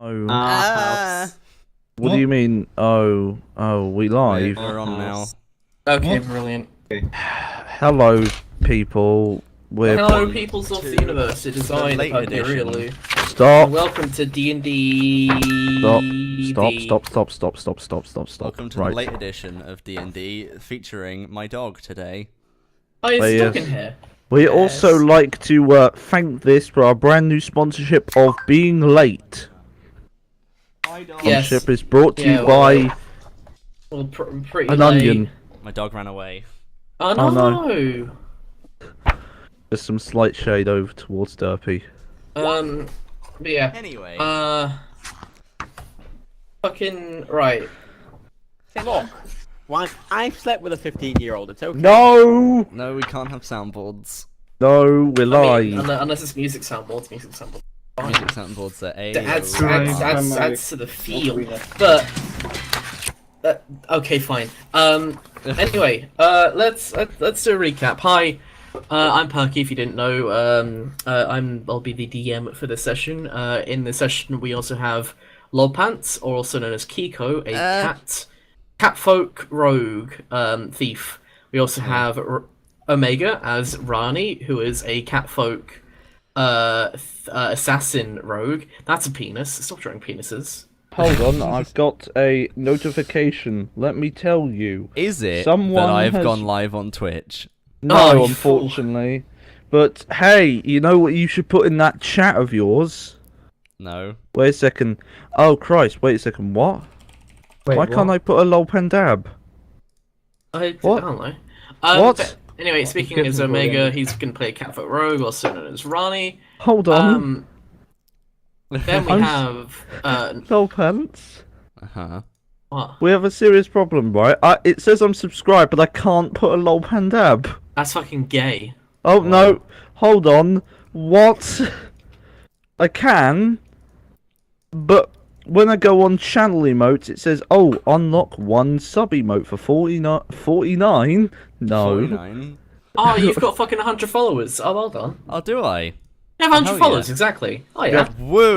Oh, House. what do you mean? Oh, we live. We're on now. Okay, What? brilliant. Hello, people. We're Hello, peoples of the universe. It is the I, the late edition. Pugirilu. Stop. Welcome to DnD. Stop. Welcome to Right. the late edition of D&D, featuring my dog today. Oh, it's Yes. stuck in here. We Yes. also like to thank this for our brand new sponsorship of Being Late. Yes. Sponsorship is brought to Yeah, you well, by Well, pretty an late. onion. My dog ran away. Oh Oh, no. There's some slight shade over towards Derpy. But yeah. Anyway, Fucking right. Hey, look. Why? I've slept with a 15-year-old. It's okay. No, no, we can't have soundboards. no, we're I mean, live. unless it's music soundboards, Music soundboards are It adds A. to the feel. But okay, fine. Anyway, let's do a recap. Hi, I'm Perky. If you didn't know, I'll be the DM for this session. In this session, we also have Lolpants, or also known as Kiko, a catfolk rogue thief. We also have Omega as Rani, who is a catfolk assassin rogue. That's a penis. Stop drawing penises. Hold on, I've got a notification. Let me tell you. Is it Someone that I've has- gone live on Twitch? No, Oh, you fool. unfortunately. But hey, you know what you should put in that chat of yours? No. Wait a second. Oh Christ, wait a second, what? Why can't I put a lol pendab? I What? don't know. What? But anyway, speaking Get as them Omega, going. he's going to play Catfoot Rogue, also known as Rani. Hold on. Then we I'm have Lol pants. Uh-huh. what? We have a serious problem, right? It says I'm subscribed, but I can't put a lol pendab. That's fucking gay. Oh no, hold on. What? I can, but when I go on channel emotes, it says, "Oh, unlock one sub emote for 49." No. 49. Oh, you've got fucking 100 followers. Oh, well done. Oh, do I? You have 100 Hell followers, yeah. exactly. Oh yeah. Whoa!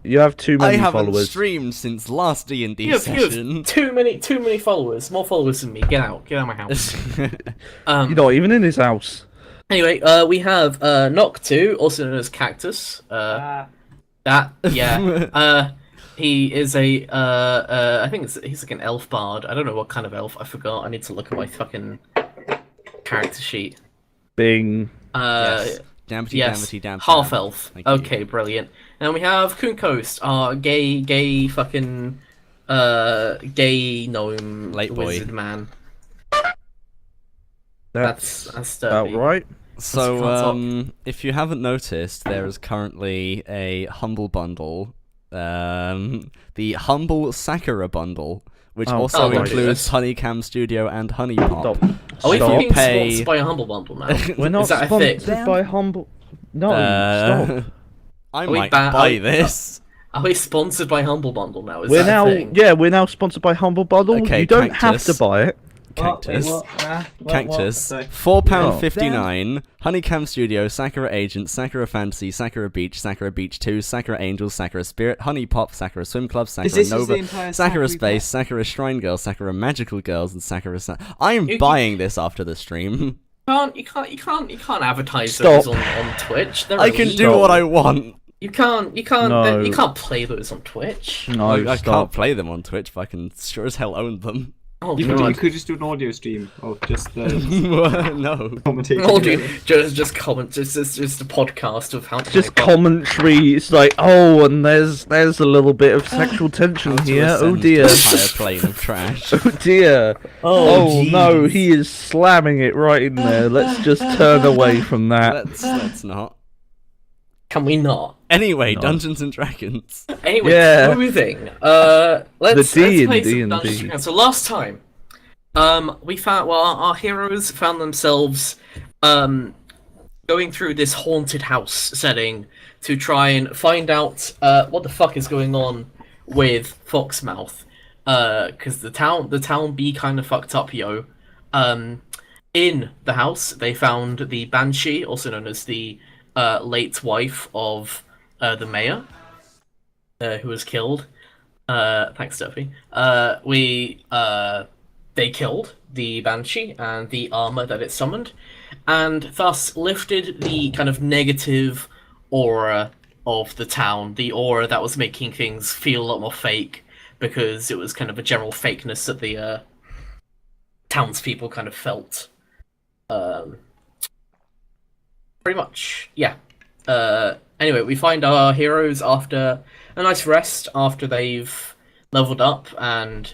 You have too I many haven't followers. streamed since last D&D You have session. too many followers. More followers than me. Get out of my house. You're not even in his house. Anyway, we have Noctu, also known as Cactus. He is a I think he's like an elf bard. I don't know what kind of elf. I forgot. I need to look at my fucking character sheet. Bing. Yes. Damnity, Yes, damnity, damnity. half elf. Thank you. Okay, brilliant. And we have Coon Coast, our gay fucking gay gnome Late boy. wizard man. That's That's about dirty. right. So, That's if you haven't noticed, there is currently a Humble Bundle, the Humble Sakura Bundle, which Oh, also right. includes Honeycam Studio and Honey Pop. Stop. Are we Stop. fucking Pay- sponsored by a Humble Bundle now? We're not Is that a thing? sponsored by Humble. No, stop. I Are we might ba- buy are we- this. Are we sponsored by Humble Bundle now? Is We're that now, a thing? we're now sponsored by Humble Bundle. Okay, you don't Cactus. have to buy it. Cactus. Cactus. Sorry. £4.59. Honeycam Studio, Sakura Agent, Sakura Fantasy, Sakura Beach 2, Sakura Angels, Sakura Spirit, Honey Pop, Sakura Swim Club, Sakura this Nova, the entire Sakura set we Space, Sakura Shrine Girl, Sakura Magical Girls, and Sakura I'm buying this after the stream. You can't advertise Stop. those on Twitch. They're I can do illegal. what I want. You can't No. you can't play those on Twitch. No, I can't stop. play them on Twitch, but I can sure as hell own them. Oh You god. could just do an audio stream of just No. commentating. Oh, dude, just comment, just a podcast of how to Just play Pop. commentary. It's like, oh, and there's a little bit of sexual tension How to here. Oh ascend dear. to a higher plane of trash. Oh dear. Oh no, jeez. he is slamming it right in there. Let's just turn away from that. Let's not. Can we not? Anyway, No. Dungeons and Dragons. Anyway, Yeah. moving. Let's D play and some D and Dungeons D. Dragons. So last time, we found our heroes found themselves going through this haunted house setting to try and find out what the fuck is going on with Foxmouth. Because the town be kind of fucked up, yo. In the house, they found the Banshee, also known as the late wife of the mayor. who was killed. Thanks, Duffy. They killed the Banshee and the armor that it summoned, and thus lifted the kind of negative aura of the town, the aura that was making things feel a lot more fake, because it was kind of a general fakeness that the townspeople kind of felt. Pretty much, yeah. Anyway, we find our heroes after a nice rest, after they've leveled up and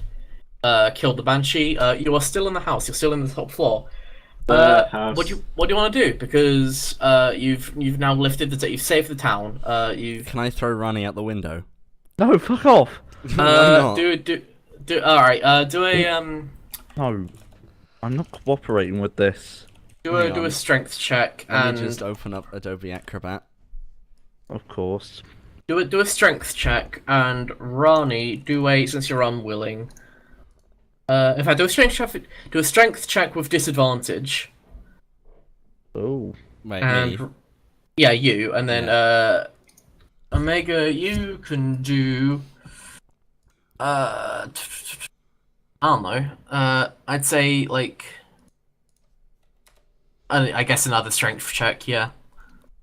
killed the Banshee. You are still in the house. You're still in the top floor. House. What do you want to do? Because you've now lifted you've saved the town. You've Can I throw Ronnie out the window? No, fuck off. Why not? do all right. Do a No, I'm not cooperating with this. do Hang a on. strength check Let and me just open up Adobe Acrobat. Of course. do a strength check, and Rani, since you're unwilling. In fact, do a strength check with disadvantage. Oh. Wait, And me? yeah, you, and then Omega, you can do I don't know. I'd say like I guess another strength check, yeah.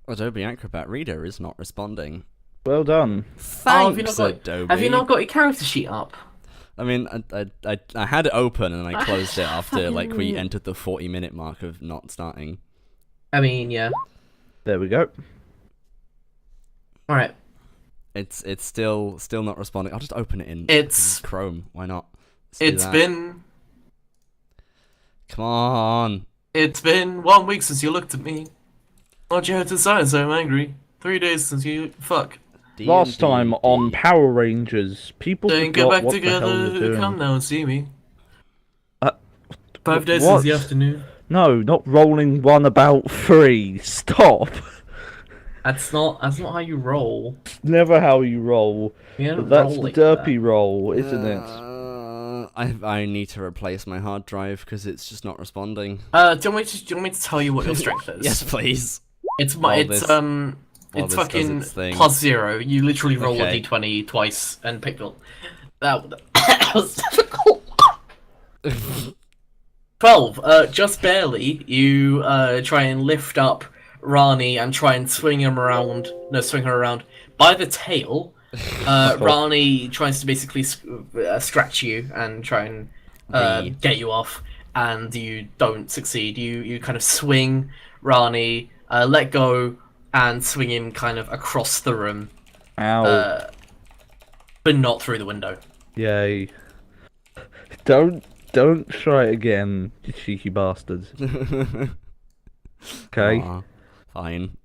Adobe Acrobat Reader is not responding. Well done. Thanks, Adobe. Have you not got your character sheet up? I mean, I had it open and I closed it after like we fucking- entered the 40-minute mark of not starting. I mean, yeah. There we go. Alright. It's still not responding. I'll just open it in It's- Chrome. Why not? Let's do It's that. been Come on. 1 week since you looked at me. Why'd you have to say so I'm angry? 3 days since you fuck. Last D&D. time on Power Rangers, people Then get forgot back what the hell together, they're doing. come now and see me. Uh, 5 days what? since the afternoon. No, not rolling one about 3. Stop. That's not how you roll. Never how you roll. You don't That's roll the like derpy roll, isn't it? I need to replace my hard drive because it's just not responding. Do you want me to tell you what your strength is? Yes, please. It's While it's this- it's this does fucking its thing. +0. You literally roll Okay. a d20 twice and pick the. That was difficult. 12. Just barely. You try and lift up Rani and try and swing her around by the tail. Rani tries to basically scratch you and try and Bee. get you off, and you don't succeed. You kind of swing Rani, let go, and swing him kind of across the room, Ow. but not through the window. Yay. Don't try it again, you cheeky bastards. Okay? Aw, fine.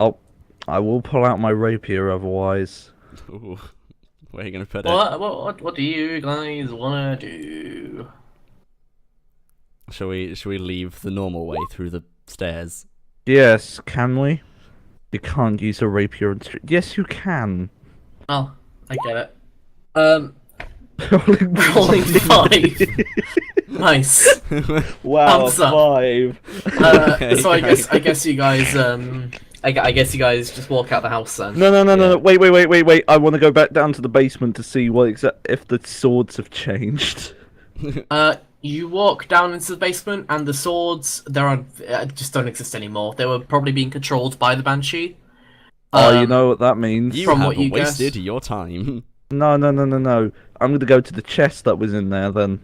I will pull out my rapier otherwise. Ooh. Where are you gonna put it? What do you guys wanna do? Shall we leave the normal way through the stairs? Yes, can we? You can't use a rapier and yes, you can. Oh, I get it. Rolling Rolling 5. Nice. Wow, Thumbs up. 5. Okay, So I great. guess you guys I guess you guys just walk out the house then. No. Wait. I want to go back down to the basement to see if the swords have changed. You walk down into the basement, and the swords just don't exist anymore. They were probably being controlled by the Banshee. Oh, you know what that means. You From have what you wasted guessed- your time. No. I'm going to go to the chest that was in there then.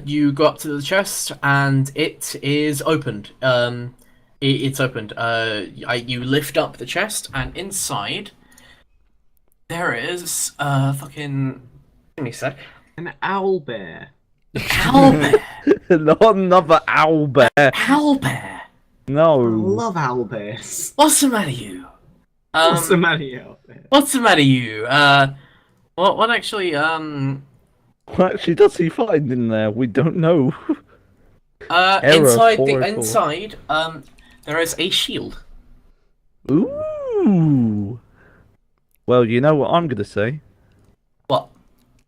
You go up to the chest, and it is opened. It's opened. You lift up the chest, and inside there is fucking. Give me a sec. An owlbear. Owlbear. Not another owlbear. Owlbear. I No. love owlbears. What's the matter, you? What's the matter, owlbear? What's the matter, you? What actually? What actually does he find in there? We don't know. Error Inside 404. there is a shield. Ooh. Well, you know what I'm going to say. What?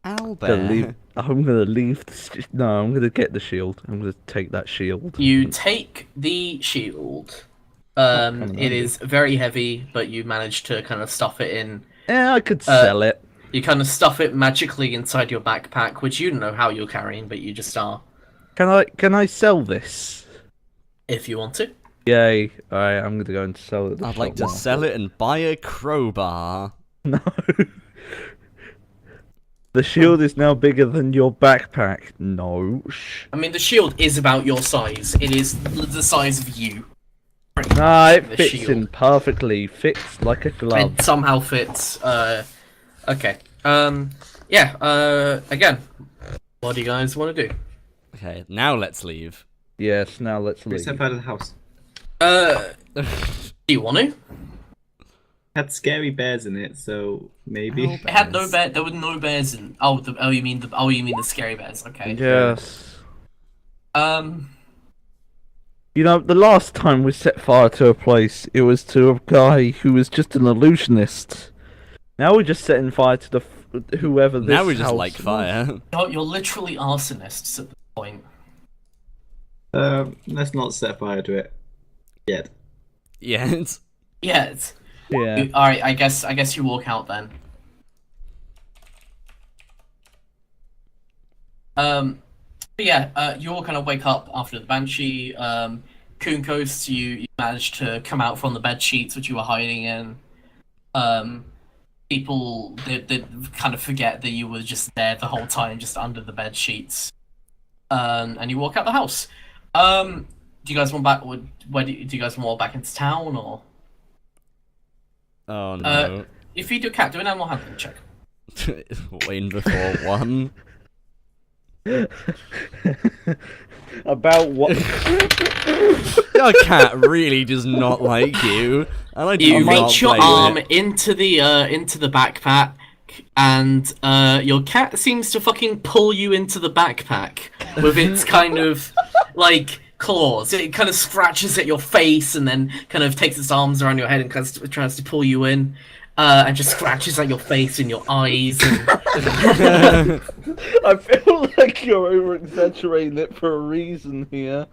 Owlbear. I'm gonna leave. No, I'm gonna get the shield. I'm gonna take that shield. You take the shield. It is very heavy, but you manage to kind of stuff it in. Yeah, I could sell it. You kind of stuff it magically inside your backpack, which you don't know how you're carrying, but you just are. Can I sell this? If you want to. Yay! Alright, I'm gonna go and sell it. At the I'd like shop to sell it and buy a crowbar. No. The shield is now bigger than your backpack. No. I mean, the shield is about your size. It is the size of you. Nah, it The fits shield. in perfectly. Fits like a glove. It somehow fits. Okay. Yeah. Again, what do you guys want to do? Okay, now let's leave. Yes. Now let's We leave. step out of the house. Do you want to? Had scary bears in it, so maybe. Oh, It had no bear. There were no bears in. You mean the scary bears? Okay. Yes. Um. You know, the last time we set fire to a place, it was to a guy who was just an illusionist. Now we're just setting fire to the whoever this Now we just house like was. fire. You're literally arsonists at this point. Let's not set fire to it yet. Yes. Yeah. Yeah. All right. I guess you walk out then. But yeah, you all kind of wake up after the banshee. Kunkos, you managed to come out from the bed sheets which you were hiding in. People they kind of forget that you were just there the whole time, just under the bed sheets. And you walk out the house. Do you guys want back? Do you guys want back into town or? Oh no. If you do cat, do an animal handling check. Wayne before one. About what? Your cat really does not like you, and I do You not reach your play arm with it. into the backpack, and your cat seems to fucking pull you into the backpack with its kind of like claws. It kind of scratches at your face and then kind of takes its arms around your head and kind of tries to pull you in. And just scratches at your face and your eyes. And... I feel like you're over exaggerating it for a reason here.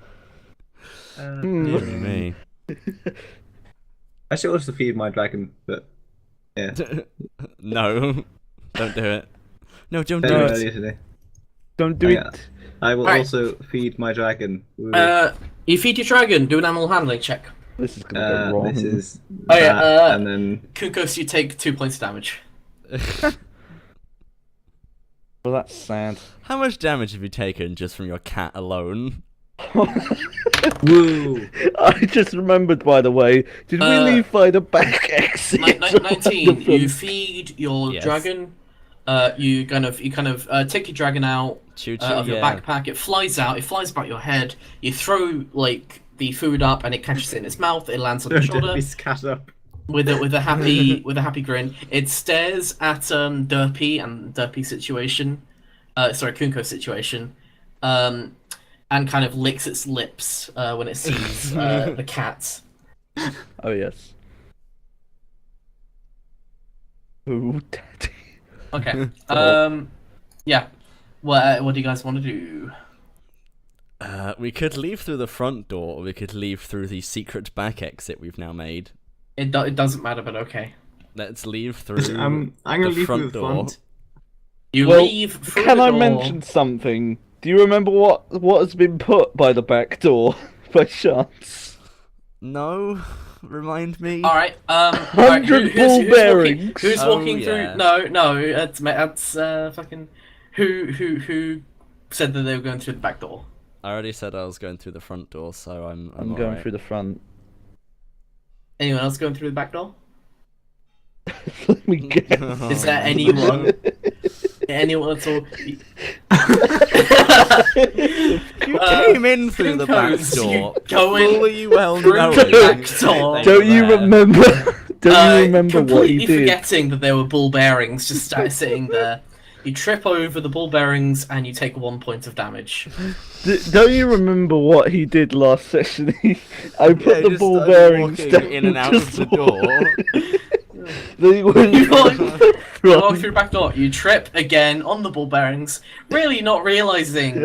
Dear me. I should also feed my dragon, but yeah. No, don't do it. No, don't I do did it. earlier today. Don't do Yeah. it. I will Alright. also feed my dragon. You feed your dragon. Do an animal handling check. This is gonna go wrong. This is Oh, yeah, that, and then Kunkos, you take 2 points of damage. Well, that's sad. How much damage have you taken just from your cat alone? woo. I just remembered, by the way. Did we leave by the back exit? 19. You feed your Yes. dragon. You kind of take your dragon out Choo choo, of your yeah. backpack. It flies out. It flies about your head. You throw like the food up, and it catches it in its mouth. It lands on your shoulder Derpy's cat up. with a happy grin. It stares at Derpy and Derpy's situation. Sorry, Kunko's situation. And kind of licks its lips when it sees the cat. Oh yes. Oh, daddy. Okay. Yeah. What do you guys want to do? We could leave through the front door, or we could leave through the secret back exit we've now made. It doesn't matter, but okay. Let's leave through I'm gonna the leave front through the door. front. You Well, leave through Can the I door. mention something? Do you remember what has been put by the back door, by chance? No, remind me. All right. 100 ball bearings. Who's Oh, walking yeah. through? No. That's fucking. Who said that they were going through the back door? I already said I was going through the front door, so I'm I'm going alright. through the front. Anyone else going through the back door? Let me guess. Is there anyone? Anyone at all? You came in through the back Kunkos, door. you go in Fully well through knowing the back door. they Don't were you there. remember? Don't you remember what completely he did? forgetting that there were ball bearings just sitting there. You trip over the ball bearings and you take 1 point of damage. Don't you remember what he did last session? I put Yeah, the just ball started bearings walking down in and out of just the door. They went You walk- through the You walk front. through the back door, you trip again on the ball bearings, really not realizing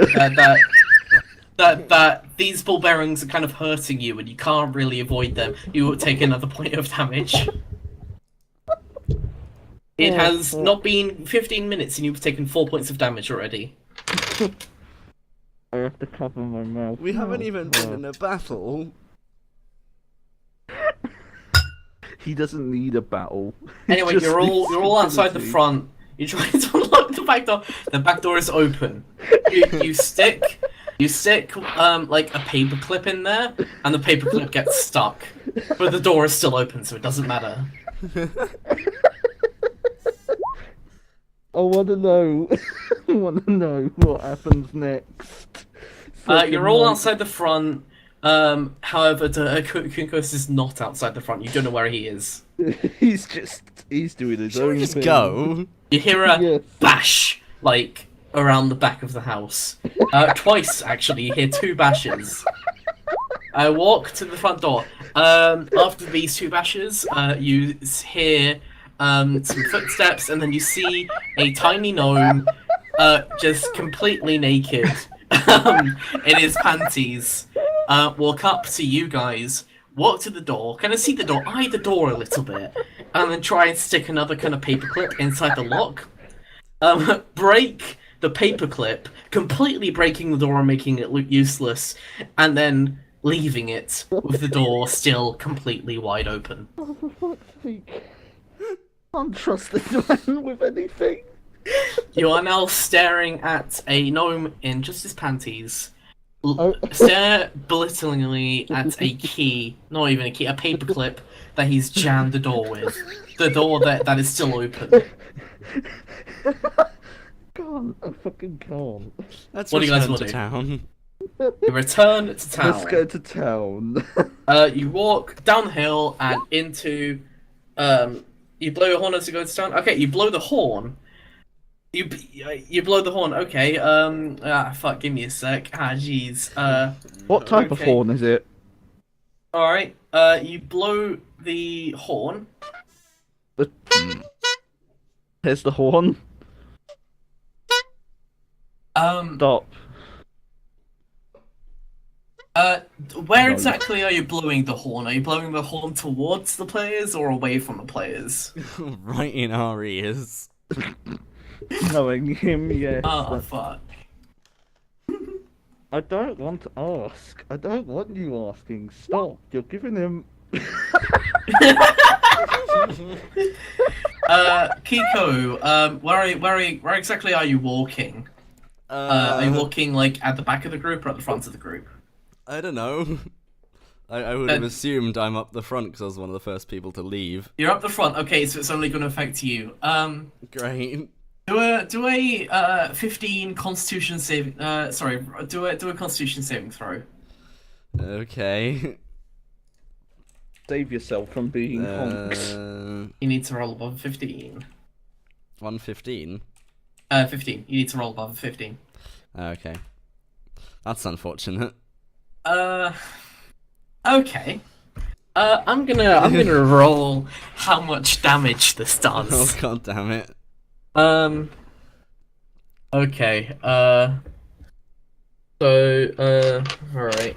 that these ball bearings are kind of hurting you and you can't really avoid them. You will take another point of damage. It has not been 15 minutes and you've taken 4 points of damage already. I have to cover my mouth. We haven't even been in a battle. He doesn't need a battle. He Anyway, just you're all needs outside the stability. front. You're trying to unlock the back door. The back door is open. You stick like a paperclip in there, and the paperclip gets stuck. But the door is still open, so it doesn't matter. I want to know. I want to know what happens next. You're all outside the front. However, Kunkos is not outside the front. You don't know where he is. He's doing his Should own we just thing. go? You hear a Yes. bash, like, around the back of the house. Twice, actually. You hear 2 bashes. Walk to the front door. After these 2 bashes, you hear some footsteps, and then you see a tiny gnome, just completely naked, in his panties, walk up to you guys, walk to the door, kind of see the door, eye the door a little bit, and then try and stick another kind of paperclip inside the lock. Break the paperclip, completely breaking the door and making it look useless, and then leaving it with the door still completely wide open. Oh, for fuck's sake. Can't trust this man with anything. You are now staring at a gnome in just his panties. Oh. Stare belittlingly at a key, not even a key, a paperclip that he's jammed the door with. The door that is still open. Can't. I fucking can't. Let's What do you guys return to wanna do? town. You return to town. Let's go to town. You walk down the hill and into. You blow your horn as you go to town. Okay, you blow the horn. You blow the horn. Okay. Fuck. Give me a sec. Jeez. What type of Okay. horn is it? All right. You blow the horn. Here's the horn. Stop. Where No. exactly are you blowing the horn? Are you blowing the horn towards the players or away from the players? Right in our ears. Knowing him, yes. Oh fuck. I don't want to ask. I don't want you asking. Stop. You're giving him. Kiko, where exactly are you walking? Are you walking like at the back of the group or at the front of the group? I don't know. I would have assumed I'm up the front because I was one of the first people to leave. You're up the front. Okay, so it's only going to affect you. Great. Do a 15 Constitution save. Sorry, do a Constitution saving throw. Okay. Save yourself from being honks. You need to roll above a 15. 115. 15. You need to roll above a 15. Okay. That's unfortunate. Okay. I'm gonna roll how much damage this Oh does. god damn it. Okay. Alright.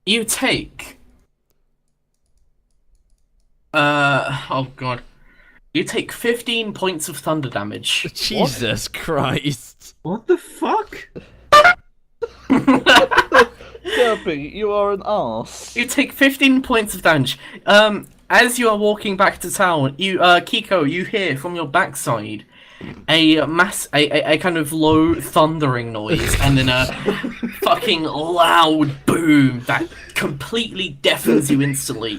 You take. Oh god. You take 15 points of thunder damage. Jesus Christ. What the fuck? Kirby, you are an arse. You take 15 points of damage. As you are walking back to town, you, Kiko, you hear from your backside a kind of low thundering noise, and then a fucking loud boom that completely deafens you instantly.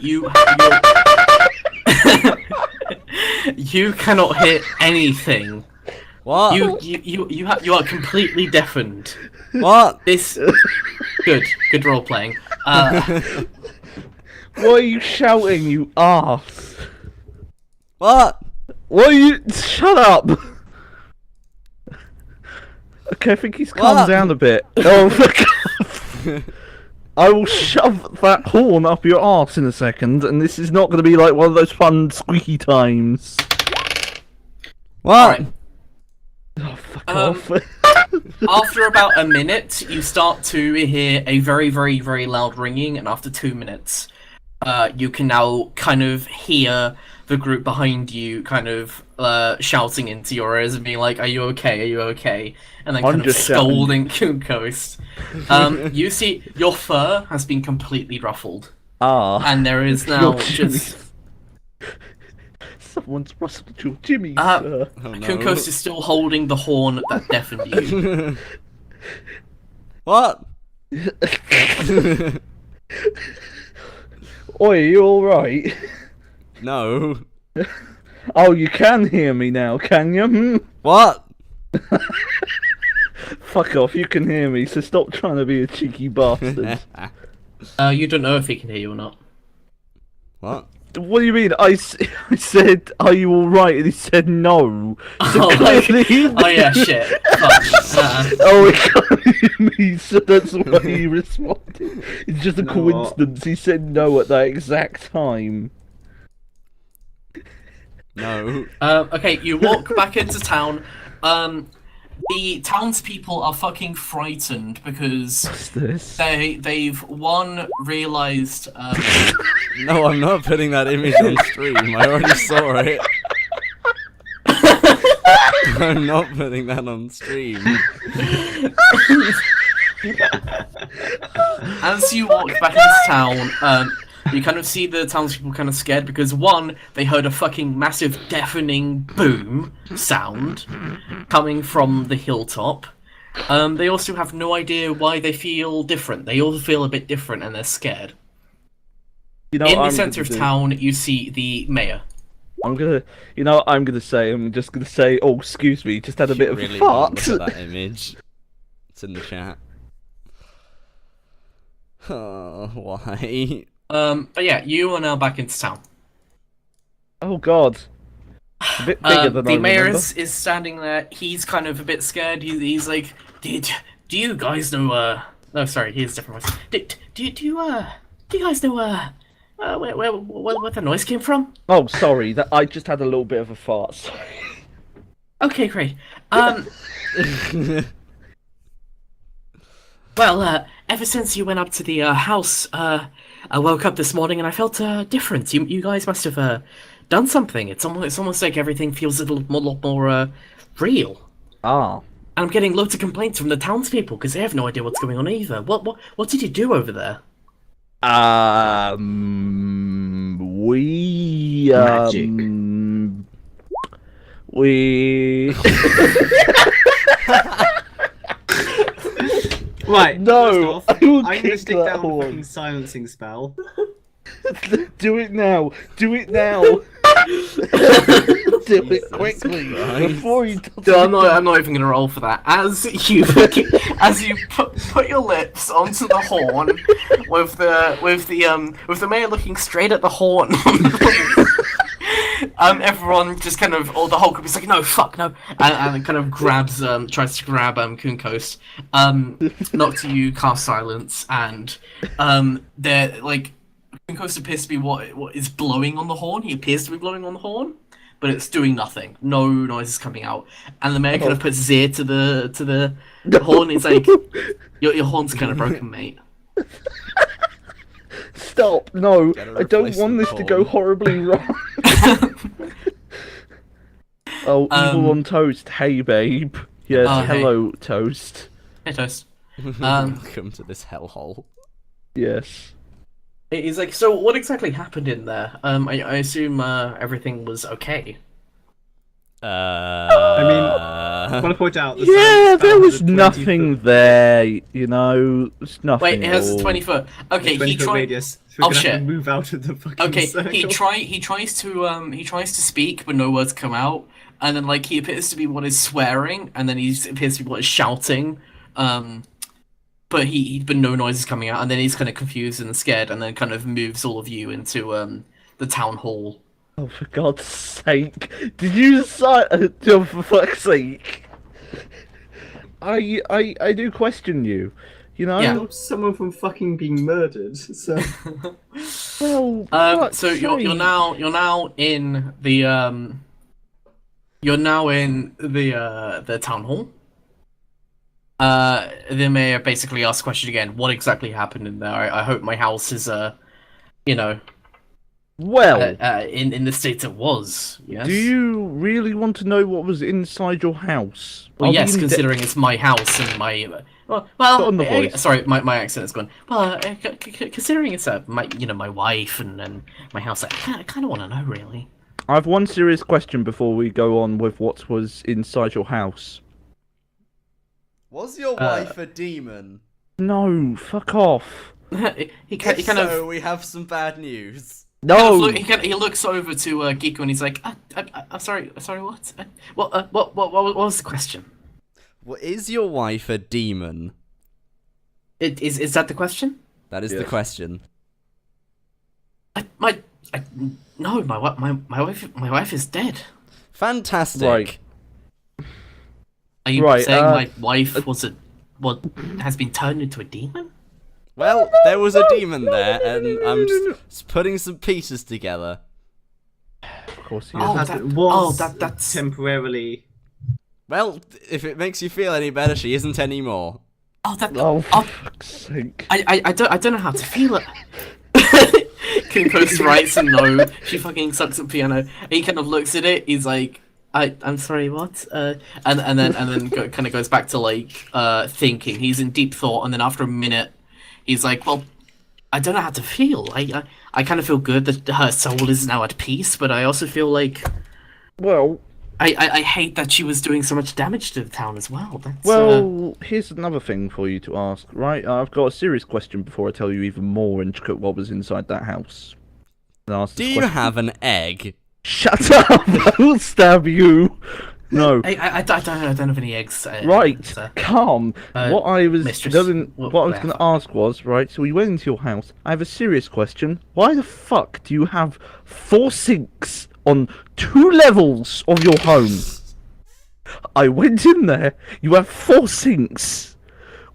You cannot hear anything. What? You are completely deafened. What? This good role playing. Why are you shouting, you arse? What? Why are you? Shut up! Okay, I think he's calmed What? down a bit. Oh, fuck off. I will shove that horn up your arse in a second, and this is not going to be like one of those fun squeaky times. What? Alright. Oh, fuck Um, off. After about a minute, you start to hear a very, very, very loud ringing, and after 2 minutes, you can now kind of hear the group behind you kind of shouting into your ears and being like, "Are you okay? Are you okay?" And then I'm kind of just shouting. scolding Kunkos. You see, your fur has been completely ruffled, and there is now Your just Someone's rustled your jimmy, Uh, sir. Oh, no. Kunkos is still holding the horn that deafened you. What? Oi, you alright? No. Oh, you can hear me now, can you? Hmm? What? Fuck off, you can hear me, so stop trying to be a cheeky bastard. You don't know if he can hear you or not. What? What do you mean? I said, are you alright? And he said no. So Oh, clearly oh yeah, shit. Fuck. Oh, he can't hear me, so that's why he responded. It's just a No. coincidence, he said no at that exact time. No. Okay, you walk back into town. The townspeople are fucking frightened because What's this? they've one realized No, I'm not putting that image on stream. I already saw it. I'm not putting that on stream. as you walk back into town, you kind of see the townspeople kind of scared because one, they heard a fucking massive deafening boom sound coming from the hilltop. They also have no idea why they feel different. They all feel a bit different and they're scared. You know In what the I'm center gonna of do? town, you see the mayor. I'm gonna, you know what I'm gonna say? I'm just gonna say, oh, excuse me, just had a bit of really a won't fart. look at that image. It's in the chat. Oh, why? But yeah, you are now back into town. Oh god. It's a bit bigger than I The mayor remember. is standing there. He's kind of a bit scared. He's like, do you guys know? No, sorry, he's a different voice. Do you guys know? Where the noise came from? Oh, sorry, that I just had a little bit of a fart. Sorry. Okay, great. Well, ever since you went up to the house, I woke up this morning and I felt different. You guys must have done something. It's almost like everything feels a lot more real. Ah. And I'm getting loads of complaints from the townspeople because they have no idea what's going on either. What did you do over there? We Magic. We Right. No, first off, I will I'm gonna kick stick that down the horn. fucking silencing spell. do it now. Do it now. Do it quickly before he does Dude, I'm not even gonna roll for that. As you put your lips onto the horn with the mayor looking straight at the horn. Everyone just kind of, or the whole group is like, no, fuck, no, and kind of grabs, tries to grab Kunkos. Not to you, cast silence, and they're like, Kunkos appears to be what is blowing on the horn. He appears to be blowing on the horn, but it's doing nothing. No noise is coming out, and the mayor kind of puts his ear to the horn. He's like, your horn's kind of broken, mate. Stop! No, Get a I don't want replacement this to go horn. horribly wrong. Oh, evil on toast. Hey, babe. Yes, Oh, hey. hello, toast. Hey, Toast. Welcome to this hellhole. Yes. He's like, so what exactly happened in there? I assume everything was okay. I want to point out. The Yeah, silence there spell was has a 20 nothing foot- there. You know, there's nothing. Wait, it has at a all. 20-foot. Okay, 20 he foot tried. radius. So we're Oh, gonna have shit. to move out of the fucking Okay, circle. he tries to speak, but no words come out, and then like he appears to be what is swearing, and then he appears to be what is shouting, but but no noise is coming out, and then he's kind of confused and scared, and then kind of moves all of you into the town hall. Oh, for God's sake! Did you decide? Oh, for fuck's sake! I do question you. You know? Yeah. Stop someone from fucking being murdered. So Well, So you're now in the the town hall. The mayor basically asks the question again. What exactly happened in there? I hope my house is you know, well. in the state it was. Yes. Do you really want to know what was inside your house? Well, I'll yes, be in considering it's my house and my Put on the voice. sorry, my accent is gone. Well, considering it's my my wife and my house, I kind of want to know really. I have one serious question before we go on with what was inside your house. Was your wife a demon? No, fuck off. he kind So of we have some bad news. No. he looks over to Geeko and he's like, I'm sorry, what? What was the question? Well, is your wife a demon? Is that the question? That is the Yes. question. No, my wife is dead. Fantastic. Right. Are you Right, saying my wife has been turned into a demon? Well, there was a demon there, and I'm just putting some pieces together. Of course he Oh, is. that's temporarily. Well, if it makes you feel any better, she isn't anymore. Oh, for fuck's sake. I don't know how to feel it. Kinko's writes a note. She fucking sucks at piano. He kind of looks at it. He's like, I'm sorry, what? And then kind of goes back to like thinking. He's in deep thought, and then after a minute, he's like, well, I don't know how to feel. I kind of feel good that her soul is now at peace, but I also feel like Well, I hate that she was doing so much damage to the town as well. That's, here's another thing for you to ask, right? I've got a serious question before I tell you even more intricate what was inside that house. Do you have an egg? Shut up! I will stab you! No. I don't have any eggs. Right, calm. What I was mistress, going to ask was, right, so we went into your house. I have a serious question. Why the fuck do you have 4 sinks on 2 levels of your home? I went in there, you have 4 sinks.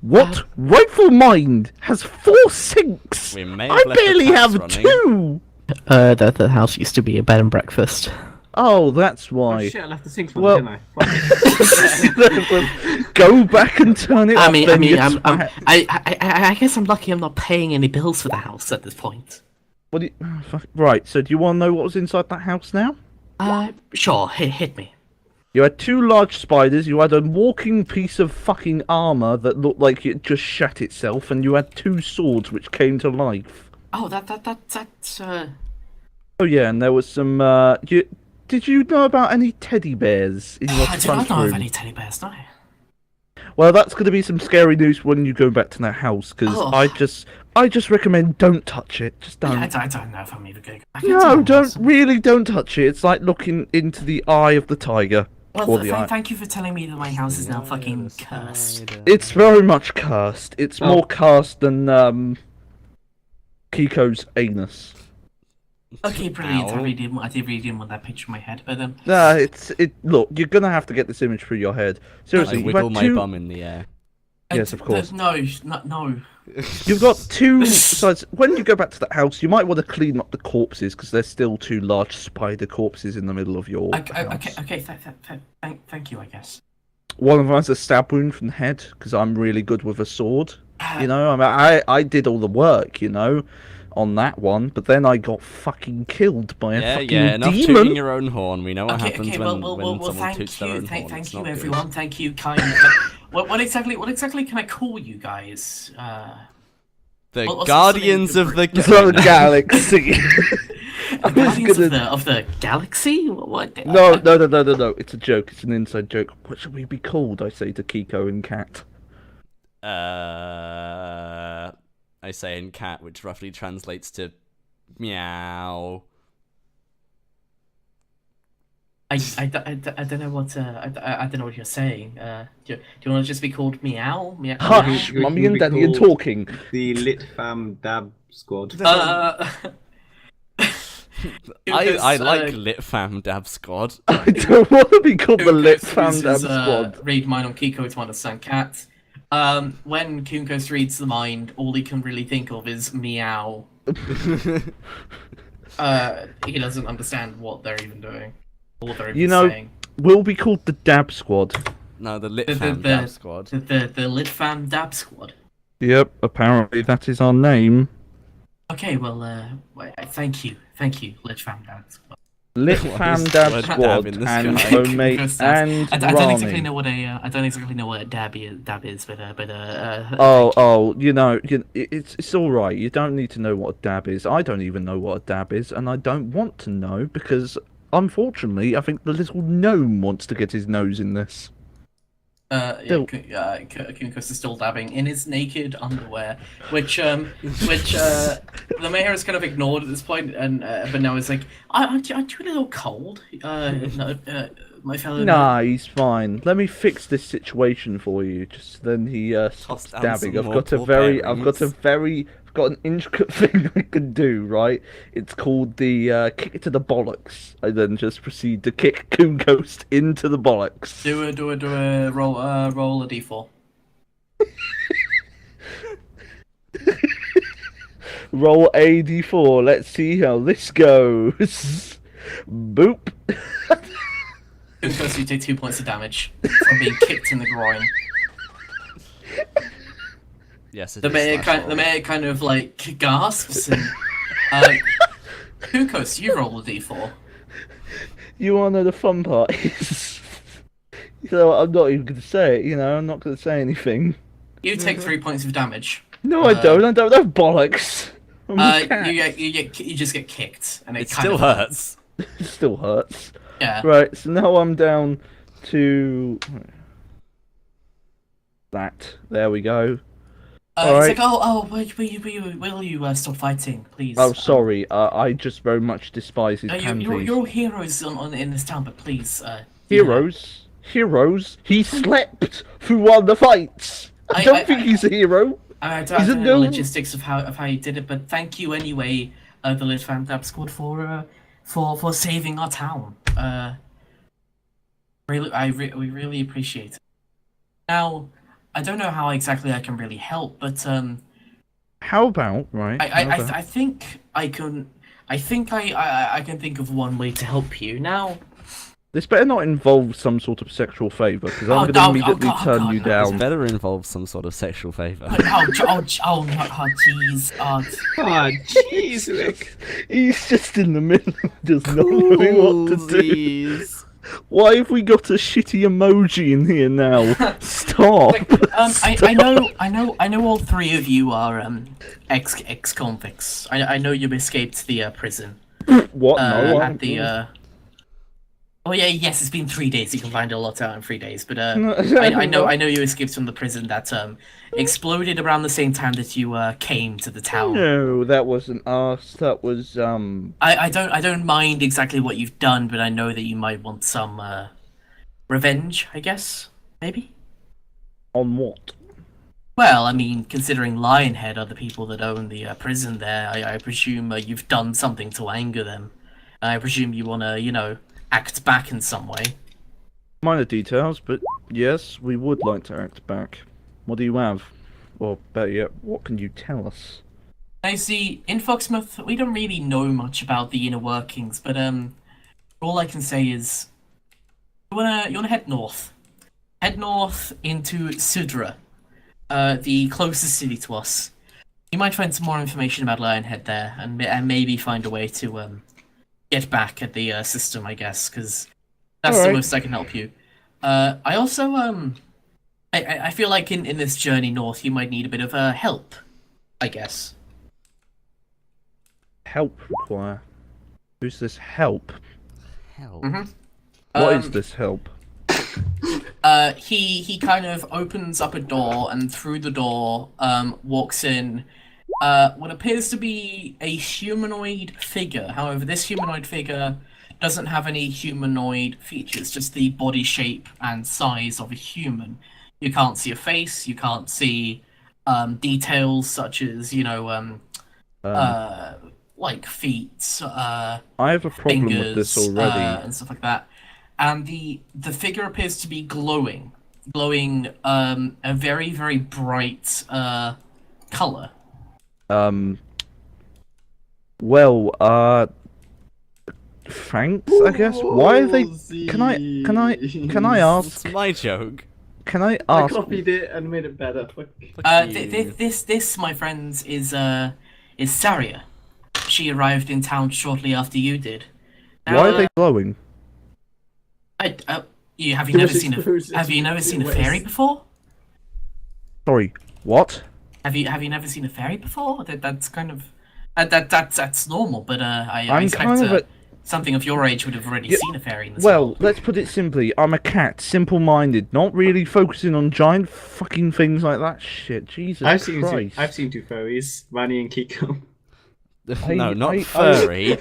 What rightful mind has 4 sinks? We may I have left the barely taps have running. 2! The house used to be a bed and breakfast. Oh, that's Oh why. shit! I left the sinks on, Well- didn't I? Go back and turn it off. then, you twat. I guess I'm lucky I'm not paying any bills for the house at this point. What do you... oh, fuck. Right, so do you want to know what was inside that house now? Sure, hit me. You had 2 large spiders, you had a walking piece of fucking armor that looked like it just shat itself, and you had 2 swords which came to life. Oh, that's Oh yeah, and there was some, did you know about any teddy bears in your I do front not know room? of any teddy bears, no. Well, that's going to be some scary news when you go back to that house, because Oh. I just recommend don't touch it. Just don't. I don't know if I'm even going to go back No, into the house. don't touch it. It's like looking into the eye of the tiger. Well, or the eye. thank you for telling me that my house is now fucking cursed. It's very much cursed. It's more cursed than Kiko's anus. Okay, brilliant. Ow. I really didn't want that picture in my head, but Nah, look, you're gonna have to get this image through your head. I Seriously, you've wiggle had my 2... bum in the air. Yes, of course. No. You've got 2 sides. When you go back to that house, you might want to clean up the corpses because there's still 2 large spider corpses in the middle of your house. Okay. Thank you. I guess. One of them has a stab wound from the head because I'm really good with a sword. You know, I did all the work, you know, on that one, but then I got fucking killed by a fucking enough demon. tooting your own horn. We know what happens when someone thank toots their you, own horn. thank It's you, not good. everyone. Thank you, kind. what exactly can I call you guys? The what's the Guardians name? of the It's not a galaxy. The Guardians of the Galaxy? What? No. It's a joke. It's an inside joke. What should we be called? I say to Kiko and Kat. I say in cat, which roughly translates to meow. I don't know what I don't know what you're saying. Do you want to just be called Meow? Meow. Hush, we mummy can and be daddy are called- talking. The Lit Fam Dab Squad. I like Lit Fam Dab Squad. I don't want to be called the Lit Lucas Fam Dab uses, Squad. Read mine on Kiko to understand cat. When Kunkos reads the mind, all he can really think of is meow. He doesn't understand what they're even doing, or what they're even saying. We'll be called the Dab Squad. No, the Lit Fam Dab Squad. The Lit Fam Dab Squad. Yep, apparently that is our name. Okay, well, thank you, Lit Fam Dab Squad. Lit Fam Dab Squad and homemade and I don't Rani. exactly know what a dab is, but It's all right. You don't need to know what a dab is. I don't even know what a dab is, and I don't want to know because, unfortunately, I think the little gnome wants to get his nose in this. Kunkos is still dabbing in his naked underwear, which the mayor has kind of ignored at this point, and but now it's like, aren't you a little cold? My fellow. Nah, he's fine. Let me fix this situation for you. Just then he stops down dabbing. some more I've got an intricate thing I can do. Right, it's called the kick it to the bollocks. I then just proceed to kick Kunkos into the bollocks. Do a roll a d4. Roll a d4. Let's see how this goes. Boop. Kunkos, you take 2 points of damage from being kicked in the groin. Yes, it The is mayor kind of like gasps and Kunkos, you roll a d4. You wanna know the fun part is, I'm not even gonna say it. I'm not gonna say anything. You take 3 points of damage. No, I don't. I don't have bollocks. I'm a cat. You just get kicked, and It kind still of hurts. It still hurts. Yeah. Right. So now I'm down to that. There we go. It's like, will you stop fighting, please? Oh, sorry. I just very much despise his you're panties. all heroes in this town, but please. Heroes. Heroes. He slept through one of the fights. I don't think he's a hero. I don't know the logistics of how you did it, but thank you anyway, the Lit Fam Dab Squad, for saving our town. We really appreciate it. Now, I don't know how exactly I can really help, but How about right? I think I can think of one way to help you. Now, This better not involve some sort of sexual favour, because I'm going to immediately turn you This down. better involve some sort of sexual favour. jeez. Oh, jeez, Rick. He's just in the middle, just not knowing what to do. Why have we got a shitty emoji in here now? Stop. I know all three of you are ex convicts. I know you escaped the prison. What? No. At the Oh yeah, yes, it's been 3 days. You can find a lot out in 3 days. But I know you escaped from the prison that exploded around the same time that you came to the town. No, that wasn't us. That was I don't mind exactly what you've done, but I know that you might want some revenge. I guess maybe. On what? Well, I mean, considering Lionhead are the people that own the prison there, I presume you've done something to anger them. I presume you want to, act back in some way. Minor details, but yes, we would like to act back. What do you have? Or better yet, what can you tell us? I see, in Foxmouth, we don't really know much about the inner workings, but all I can say is, you wanna head north. Head north into Sudra, the closest city to us. You might find some more information about Lionhead there, and maybe find a way to get back at the system, I guess, because that's the most I can help you. I also I feel like in this journey north, you might need a bit of help, I guess. Help require. Who's this help? Help. What is this help? He kind of opens up a door, and through the door walks in what appears to be a humanoid figure. However, this humanoid figure doesn't have any humanoid features, just the body shape and size of a human. You can't see a face, you can't see details such as, like feet, I have a problem fingers, with this already. and stuff like that. And the figure appears to be glowing. glowing a very, very bright color. Well, thanks, I guess. Why are they? Can I It's ask? my joke. Can I I ask? copied it and made it better. Fuck you. This, my friends, is Saria. She arrived in town shortly after you did. Now, Why are they glowing? have you Give never us seen exposure have you to never seen a ways. fairy before? Sorry, what? Have you never seen a fairy before? That's kind of that's normal, but I I'm expect kind of a- something of your age would have already Yeah, seen a fairy in this Well, world. let's put it simply. I'm a cat, simple-minded, not really focusing on giant fucking things like that. Shit, Jesus I've seen Christ. I've seen two furries, Rani and Kiko. No, not I- furry.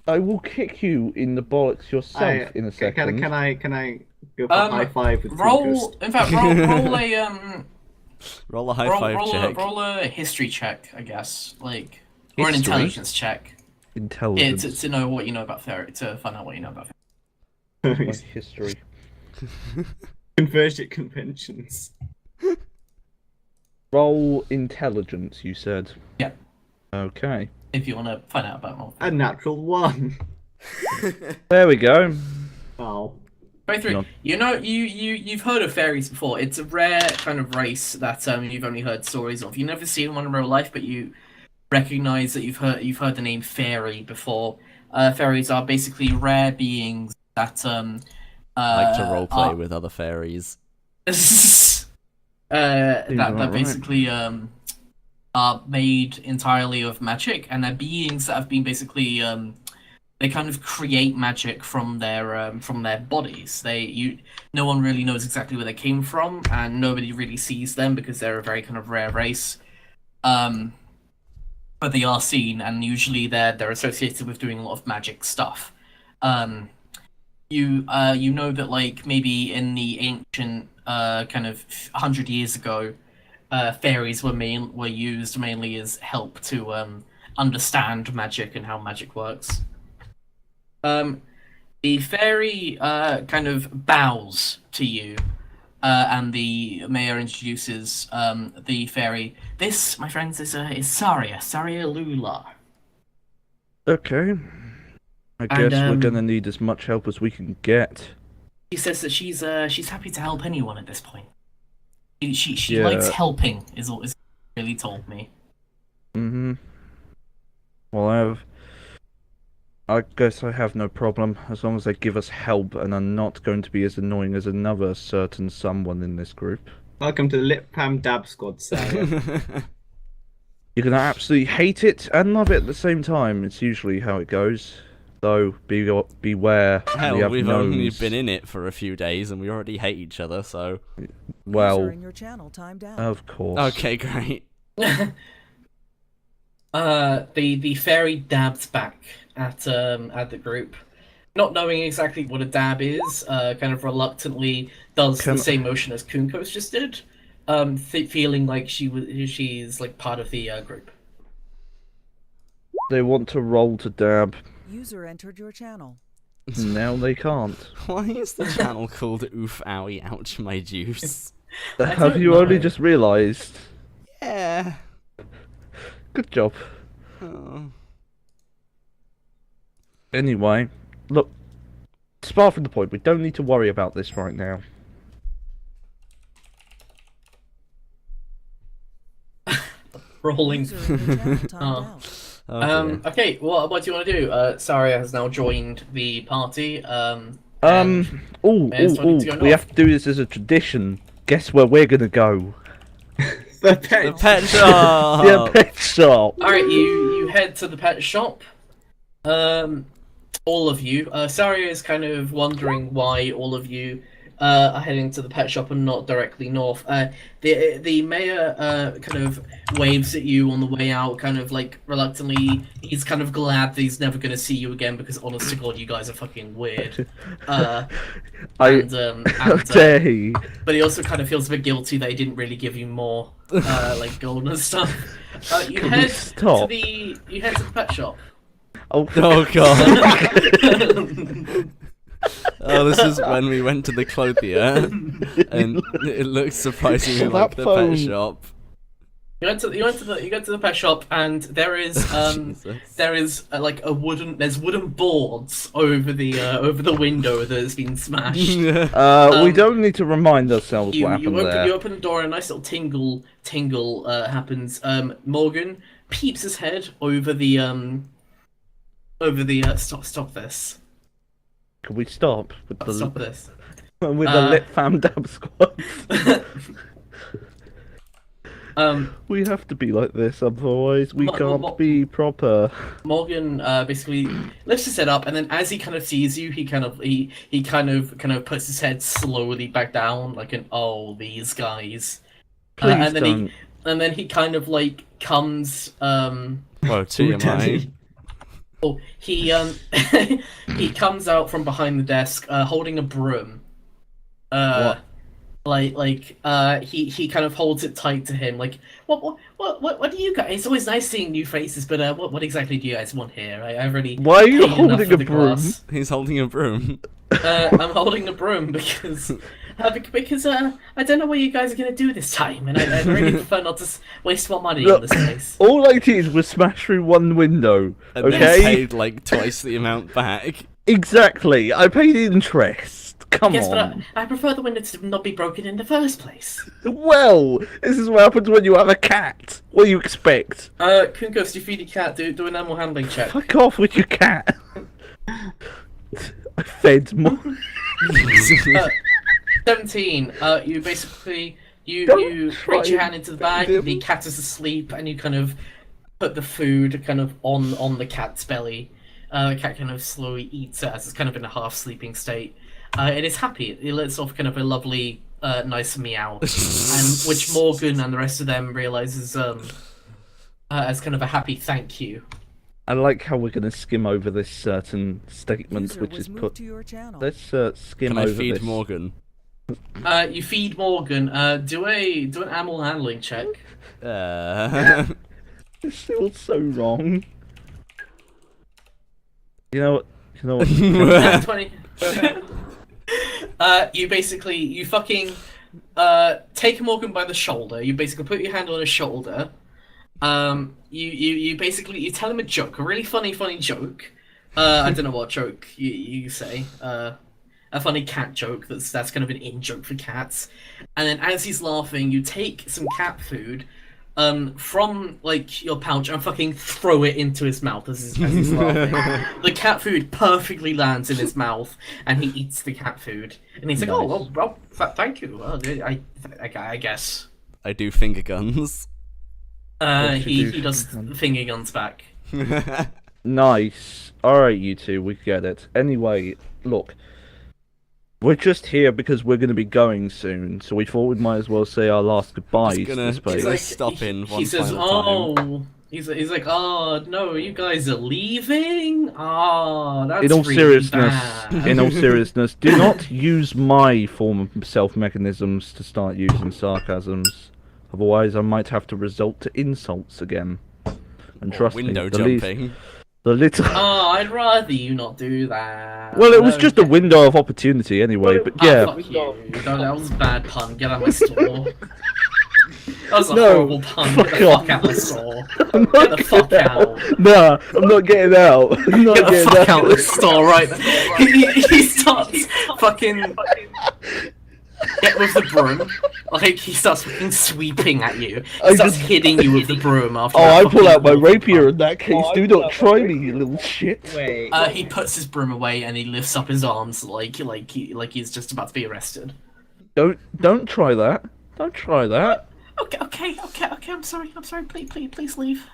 I will kick you in the bollocks yourself in a second. Can I go for a high five with roll. Tinkus? In fact, roll a Roll a high five check. roll a history check, I guess, like or an History? intelligence check. Yeah, Intelligence. to know what you know about fairy, to find out what you know about My Furries. history. Convergent conventions. Roll intelligence, you said. Yeah. Okay. if you want to find out about more. A natural 1. There we go. Oh. Go through. No. You know, you've heard of fairies before. It's a rare kind of race that you've only heard stories of. You've never seen one in real life, but you recognize that you've heard the name fairy before. Fairies are basically rare beings that Like to roleplay are- with other fairies. that right. basically are made entirely of magic, and they're beings that have been basically they kind of create magic from their bodies. No one really knows exactly where they came from, and nobody really sees them because they're a very kind of rare race. But they are seen, and usually they're associated with doing a lot of magic stuff. You know that like maybe in the ancient kind of 100 years ago, fairies were used mainly as help to understand magic and how magic works. The fairy kind of bows to you, and the mayor introduces the fairy. This, my friends, is Saria Lula. Okay. I And, guess we're gonna need as much help as we can get. She says that she's happy to help anyone at this point. She Yeah. likes helping, is what is really told me. Mm-hmm. Well, I guess I have no problem, as long as they give us help and are not going to be as annoying as another certain someone in this group. Welcome to the Lip Pam Dab Squad, Sarah. You're gonna absolutely hate it and love it at the same time. It's usually how it goes. Though, beware. Hell, we have we've only gnomes. been in it for a few days and we already hate each other, so... Well, User in your channel timed out. of course. Okay, great. The fairy dabs back at the group, not knowing exactly what a dab is. Kind of reluctantly does the same motion as Kunkos just did. Feeling like she's like part of the group. They want to roll to dab. User entered your channel. Now they can't. Why is the channel called Oof Owie Ouch My Juice? Have don't you only know. just realised? Yeah. Good job. Oh. Anyway, look. It's far from the point. We don't need to worry about this right now. Rolling. User in your channel timed Oh. out. Oh, dear. Okay. What do you want to do? Saria has now joined the party. Oh, It's starting to go we north. have to do this as a tradition. Guess where we're gonna go? The The pet. pet shop! The pet shop. All right, you head to the pet shop. All of you. Saria is kind of wondering why all of you are heading to the pet shop and not directly north. The mayor kind of waves at you on the way out, kind of like reluctantly. He's kind of glad that he's never going to see you again because, honest to God, you guys are fucking weird. How And, dare he? but he also kind of feels a bit guilty that he didn't really give you more like gold and stuff. You Can we head to stop? the pet shop. Oh, Oh god. Oh, this is when we went to the clothier, and it looks surprisingly like the phone. pet shop. You go to the pet shop, and there is Jesus. like there's wooden boards over the window that has been smashed. We don't need to remind ourselves You, what happened you open there. you open the door and a nice little tingle happens. Morgan peeps his head over the stop this. Can we stop with the Stop this. with the lit fam dab squad? We have to be like this, otherwise we can't be proper. Morgan basically lifts his head up, and then as he kind of sees you, he kind of puts his head slowly back down, like an these guys. Please and then don't. he kind of like comes Whoa, TMI. he he comes out from behind the desk holding a broom. What? He kind of holds it tight to him, like, what do you guys? It's always nice seeing new faces, but what exactly do you guys want here? I've already. Why are you paid enough holding for a the broom? glass. He's holding a broom. I'm holding a broom because I don't know what you guys are gonna do this time, and I really prefer not to waste more money on Look, this place. All I did was smash through one window. And then Okay. paid like twice the amount back. Exactly. I paid interest. Come Yes, on. but I prefer the window to not be broken in the first place. Well, this is what happens when you have a cat. What do you expect? Kunkos, you feed your cat. Do an animal handling check. Fuck off with your cat. I fed more. 17. You basically you Don't try reach your hand into the bag. and- The cat is asleep, and you kind of put the food kind of on the cat's belly. The cat kind of slowly eats it as it's kind of in a half sleeping state. It is happy. It lets off kind of a lovely, nice meow, and which Morgan and the rest of them realizes as kind of a happy thank you. I like how we're going to skim over this certain statement, User which was is moved put. to your channel. Let's skim Can I over feed this. Morgan? You feed Morgan. Do an animal handling check. It feels so wrong. You know what? You know what? 20. You fucking take Morgan by the shoulder. You basically put your hand on his shoulder. You basically tell him a joke, a really funny joke. I don't know what joke you say. A funny cat joke that's kind of an in joke for cats. And then as he's laughing, you take some cat food from like your pouch and fucking throw it into his mouth as he's laughing. The cat food perfectly lands in his mouth, and he eats the cat food. And he's like, Nice. "Oh, well, thank you. Well, I guess." I do finger guns. What you He do, does finger guns? finger guns back. Nice. Alright, you two, we get it. Anyway, look. We're just here because we're going to be going soon, so we thought we might as well say our last goodbyes to gonna- this He's place. like- stop in He one says, final time. "Oh." He's like, "Oh no, you guys are leaving? Oh, that's In all really seriousness, bad." do not use my form of self-mechanisms to start using sarcasms. Otherwise, I might have to resort to insults again. And Or trust window me, jumping. the little... Oh, I'd rather you not do that. Well, it was No, just a window of opportunity anyway, but Ah, yeah. fuck you. That was a bad pun. Get out of my store. That was a No, horrible pun. fuck Get the off. fuck out of my store. I'm Get not the fuck getting out. Nah, I'm not getting out. I'm not Get the getting fuck out of the store right now. He starts fucking... Get with the broom. Like, he starts fucking sweeping at you. I He starts just- hitting you with the broom after Oh, that I pull out my fucking rapier pun. in that case. Oh, I Do pull not out try my me, rapier. you little shit. Wait. He puts his broom away and he lifts up his arms like he's just about to be arrested. Don't try that. Don't try that. Okay. I'm sorry. Please leave.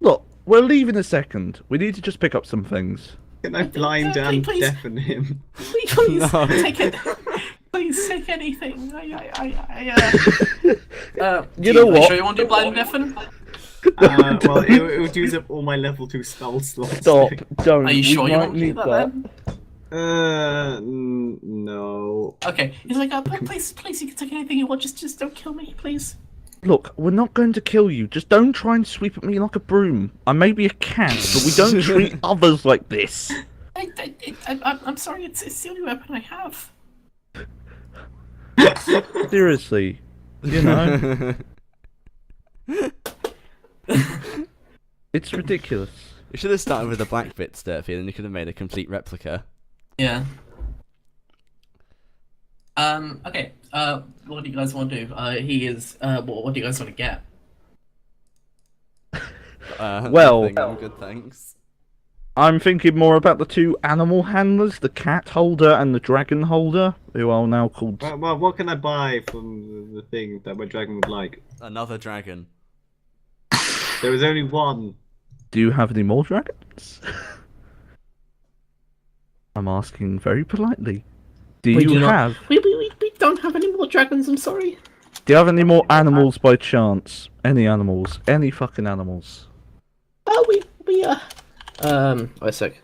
Look, we'll leave in a second. We need to just pick up some things. Can I blind Please, and please. deafen him? Please No. take it. Please take anything. You know what? Sure you want to do blind and deafen? Well, it would use up all my level 2 spell slots. Stop. Don't. Are you We sure you might want to do need that then? No. Okay. He's like, please, you can take anything you want. Just don't kill me, please. Look, we're not going to kill you. Just don't try and sweep at me like a broom. I may be a cat, but we don't treat others like this. I'm sorry, it's the only weapon I have. Seriously, you know, it's ridiculous. You should have started with the black bit, Sturfy, and you could have made a complete replica. Yeah. Okay. What do you guys want to do? He is. What do you guys want to get? Well- nothing, I'm good, thanks. I'm thinking more about the two animal handlers, the cat holder and the dragon holder, who are now called. Well, what can I buy from the thing that my dragon would like? Another dragon. There was only one. Do you have any more dragons? I'm asking very politely. Do We you do not- have? We don't have any more dragons. I'm sorry. Do you have any more animals by chance? Any animals? Any fucking animals? Oh, we. Wait a sec.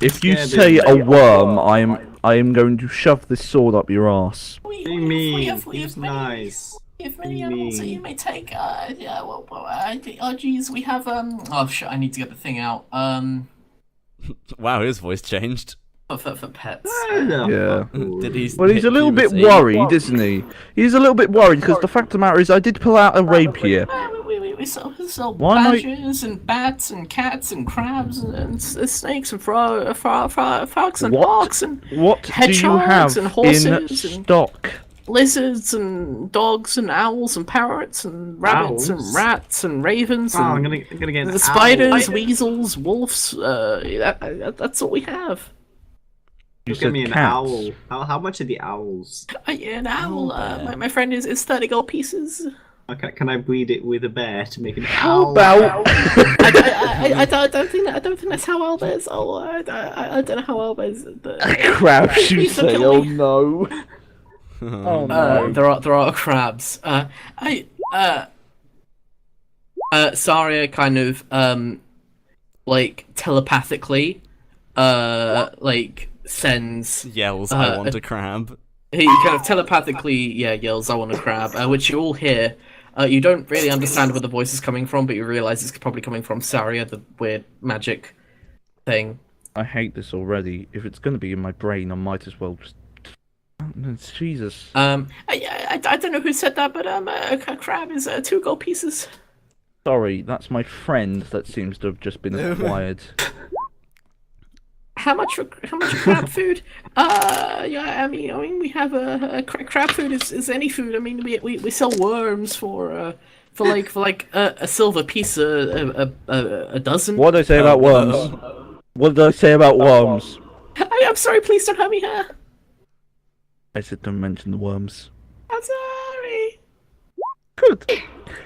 If you Yeah, say they- a worm, I am going to shove this sword up your ass. Be mean. He's nice. We have many Be animals that mean. you may take. Yeah. Oh, geez, we have. Oh shit! I need to get the thing out. Wow, his voice changed. For pets. Yeah. Did he? Well, he's a little bit worried, isn't he? He's a little bit worried because the fact of the matter is, I did pull out a rapier. We sell Why am I- badgers and bats and cats and crabs and snakes and frogs and What? hawks and What do you hedgehogs have and in horses and stock? lizards and dogs and owls and parrots and rabbits Owls? and rats and ravens Oh, I'm and gonna get an the spiders, owl. weasels, wolves. That's what we have. You Give said me an cats. owl. How much are the owls? Yeah, an owl. bear. My friend is 30 gold pieces. Okay, can I breed it with a bear to make an How owl? about? I don't think that's how owl bears. Oh, I don't know how owl bears. Crab, you Please don't say? kill Oh me. no! Oh no! There are crabs. Saria kind of like telepathically like sends Yells, "I want a crab." he kind of telepathically yells, "I want a crab," which you all hear. You don't really understand where the voice is coming from, but you realize it's probably coming from Saria, the weird magic thing. I hate this already. If it's going to be in my brain, I might as well just. Jesus. I don't know who said that, but a crab is 2 gold pieces. Sorry, that's my friend that seems to have just been acquired. How much crab food? Yeah, I mean, we have crab food is any food. I mean, we sell worms for a silver piece a dozen. What did I say about worms? What did I say about worms? I'm sorry, please don't hurt me here. I said don't mention the worms. I'm sorry. Good.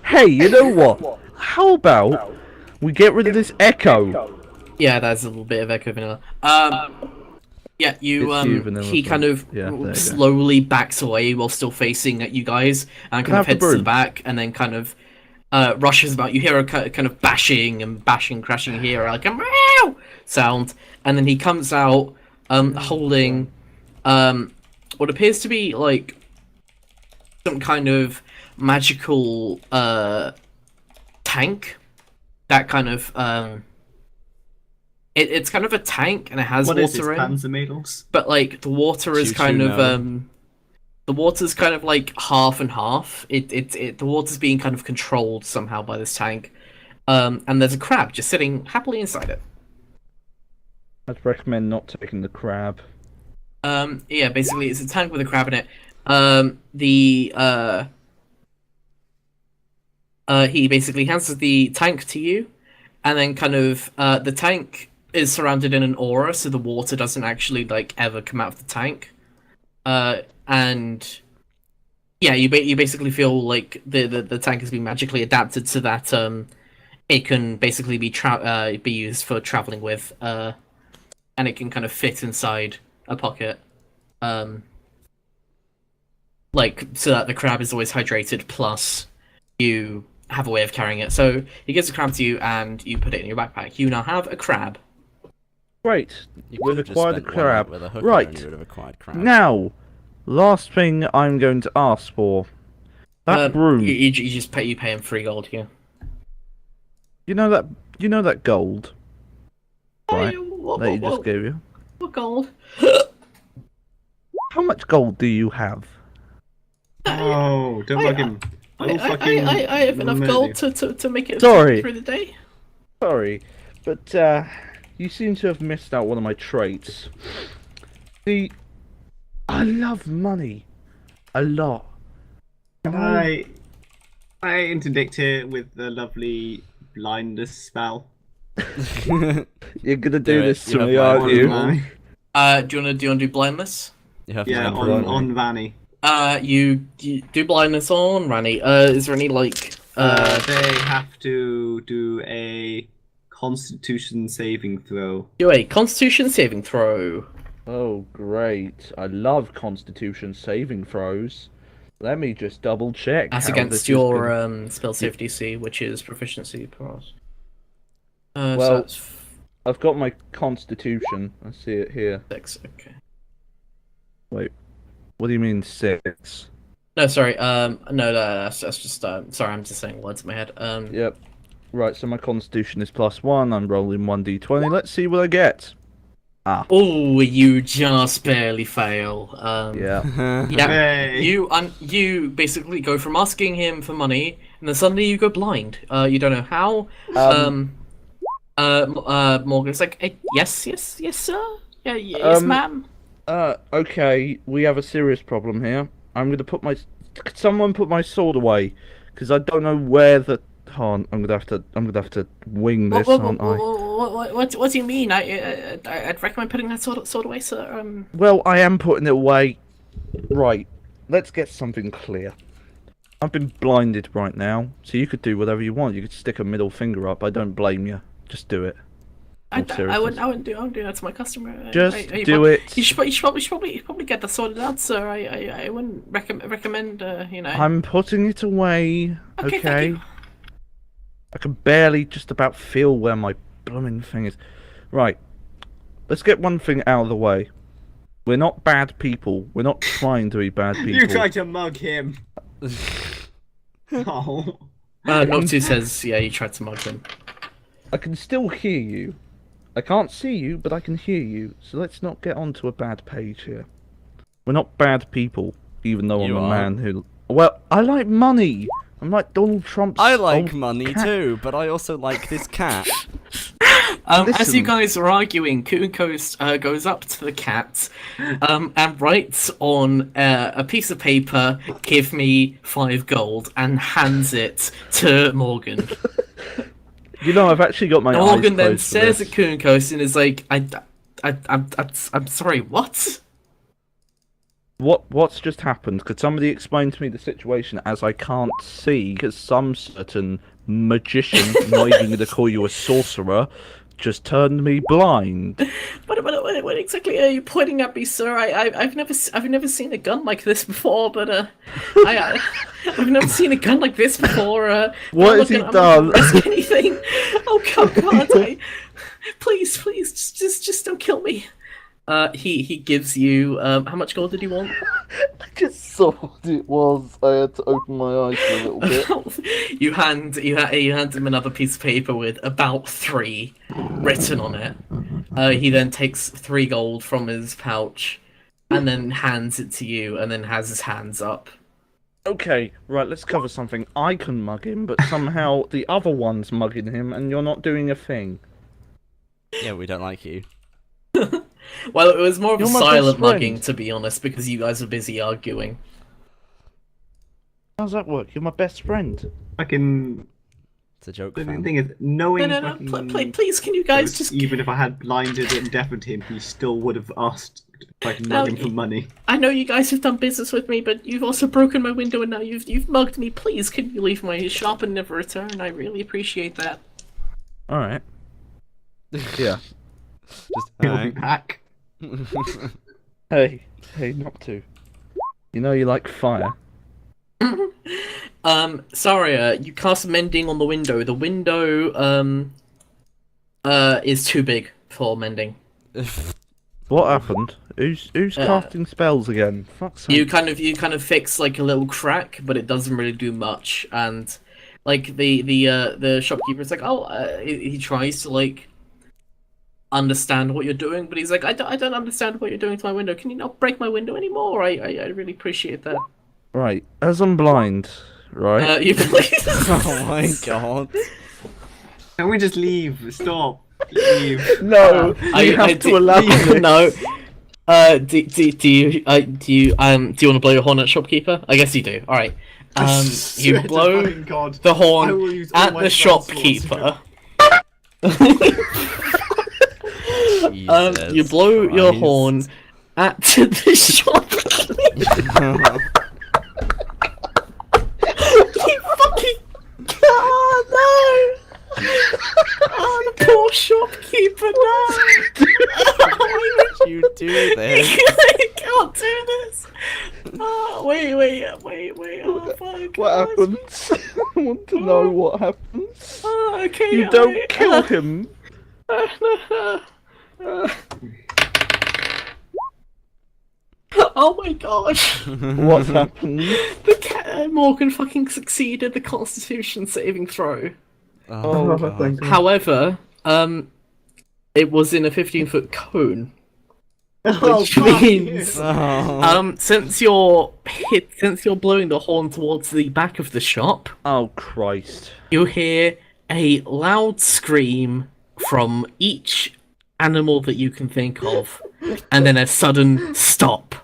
Hey, you know what? How about we get rid of this echo? Yeah, that's a little bit of echo vanilla. Yeah, It's you, Vanilla, he kind of yeah, there you go. slowly backs away while still facing at you guys, and Can I kind of have the heads to the broom? back, and then kind of rushes about. You hear a kind of bashing, crashing here, like a meow sound, and then he comes out, holding, what appears to be like some kind of magical tank. That kind of it's kind of a tank, and it has What is this, water in. Panzermädels? But like the water is kind of the water's kind of like half and half. The water's being kind of controlled somehow by this tank. And there's a crab just sitting happily inside it. I'd recommend not taking the crab. Yeah, basically it's a tank with a crab in it. He basically hands the tank to you, and then kind of the tank is surrounded in an aura, so the water doesn't actually like ever come out of the tank. And yeah, you basically feel like the tank has been magically adapted so that it can basically be used for traveling with, and it can kind of fit inside a pocket, like so that the crab is always hydrated. Plus, you have a way of carrying it. So he gives a crab to you, and you put it in your backpack. You now have a crab. Great. You We've could have just acquired the spent 1 night crab. with a hooker Right. and you would have acquired crab. Now, last thing I'm going to ask for. That broom. You just pay him 3 gold here. You know that gold, right? that he just gave you. What gold? How much gold do you have? Oh, don't mug him. I Don't fucking have enough murder gold you. to make it Sorry. through the day. Sorry, but you seem to have missed out one of my traits. See, I love money a lot. Can I interdict here with the lovely blindness spell? You're gonna do Do it. this You to have me, my aren't you? approval. Do you wanna do blindness? You have Yeah, my on approval. Vanny. You do blindness on Rani. Is there any like They have to do a Constitution saving throw. do a Constitution saving throw? Oh, great! I love Constitution saving throws. Let me just double check. That's how against this is your gonna- spell save DC, which is proficiency plus. Well, So that's I've got my Constitution. I see it here. 6. Okay. Wait, what do you mean 6? No, sorry. No, that's just. Sorry, I'm just saying words in my head. Yep. Right, so my Constitution is +1. I'm rolling 1d20. Let's see what I get. Oh, you just barely fail. Yeah. Yeah. Hey. You basically go from asking him for money, and then suddenly you go blind. You don't know how. Morgan's like, yes, sir. Yeah, yes, ma'am. Okay, we have a serious problem here. I'm gonna put my. Could someone put my sword away? Because I don't know where the. I'm gonna have to wing this, aren't I? What do you mean? I'd recommend putting that sword away, sir. Well, I am putting it away. Right. Let's get something clear. I've been blinded right now, so you could do whatever you want. You could stick a middle finger up. I don't blame you. Just do it. I seriously. wouldn't do that to my customer. Just do it. You should probably get that sorted out, sir. I wouldn't recommend. I'm putting it away. Okay, Okay. thank you. I can barely just about feel where my blooming thing is. Right. Let's get one thing out of the way. We're not bad people. We're not trying to be bad people. You tried to mug him. Oh. Noctu says, yeah, you tried to mug him. I can still hear you. I can't see you, but I can hear you. So let's not get onto a bad page here. We're not bad people, even though You I'm a are. man who. Well, I like money. I'm like Donald Trump's. I like old money cat. too, but I also like this cat. As you Listen. guys are arguing, Kunkos goes up to the cat and writes on a piece of paper, "Give me 5 gold," and hands it to Morgan. You know, I've actually got my eyes Morgan then closed for stares this. at Kunkos and is like, I'm sorry, what? What's just happened? Could somebody explain to me the situation, as I can't see, because some certain magician, not even going to call you a sorcerer, just turned me blind. What exactly are you pointing at me, sir? I've never seen a gun like this before, but I've never seen a gun like this before. What I'm has not he gonna- I'm not done? gonna risk anything. Oh God, please, just don't kill me. He gives you how much gold did you want? I just saw what it was. I had to open my eyes for a little bit. you hand him another piece of paper with about 3 written on it. He then takes 3 gold from his pouch and then hands it to you and then has his hands up. Okay, right, let's cover something. I can mug him, but somehow the other one's mugging him, and you're not doing a thing. Yeah, we don't like you. Well, it was more of a You're my best silent friend. mugging, to be honest, because you guys were busy arguing. How's that work? You're my best friend. Fucking. It's a joke, The fam. thing is, knowing No, fucking. please, can you guys Ghost, just... even if I had blinded and deafened him, he still would have asked if I could No, mug him for money. I know you guys have done business with me, but you've also broken my window and now you've mugged me. Please, can you leave my shop and never return? I really appreciate that. Alright. Yeah. Just, He'll be alright. back. Hey, not to. You know you like fire. Sorry, you cast mending on the window. The window, is too big for mending. What happened? Who's casting spells again? Fuck's sake. You kind of fix like a little crack, but it doesn't really do much. And like the shopkeeper's like, oh, he tries to like understand what you're doing, but he's like, I don't understand what you're doing to my window. Can you not break my window anymore? I really appreciate that. Right, as I'm blind, right? You please. Oh my god. Can we just leave? Stop. Leave. No, you have to allow me. No. Do you want to blow your horn at shopkeeper? I guess you do. All right. You Swear to blow fucking God. the I will horn use all at my the transports. shopkeeper. Jesus You blow your Christ. horn at the shopkeeper. You fucking. Oh no! Oh, the poor shopkeeper, no! Why would you do this? I can't do this! Oh, wait, oh fuck. What happens? I want to know what happens. Oh, okay, You don't kill him. Oh my god! What happened? Morgan fucking succeeded the Constitution saving throw. Oh, God. thank God. However, it was in a 15-foot cone. Oh, Which fuck means, you. Oh. since you're blowing the horn towards the back of the shop, Oh Christ! you hear a loud scream from each animal that you can think of, and then a sudden stop.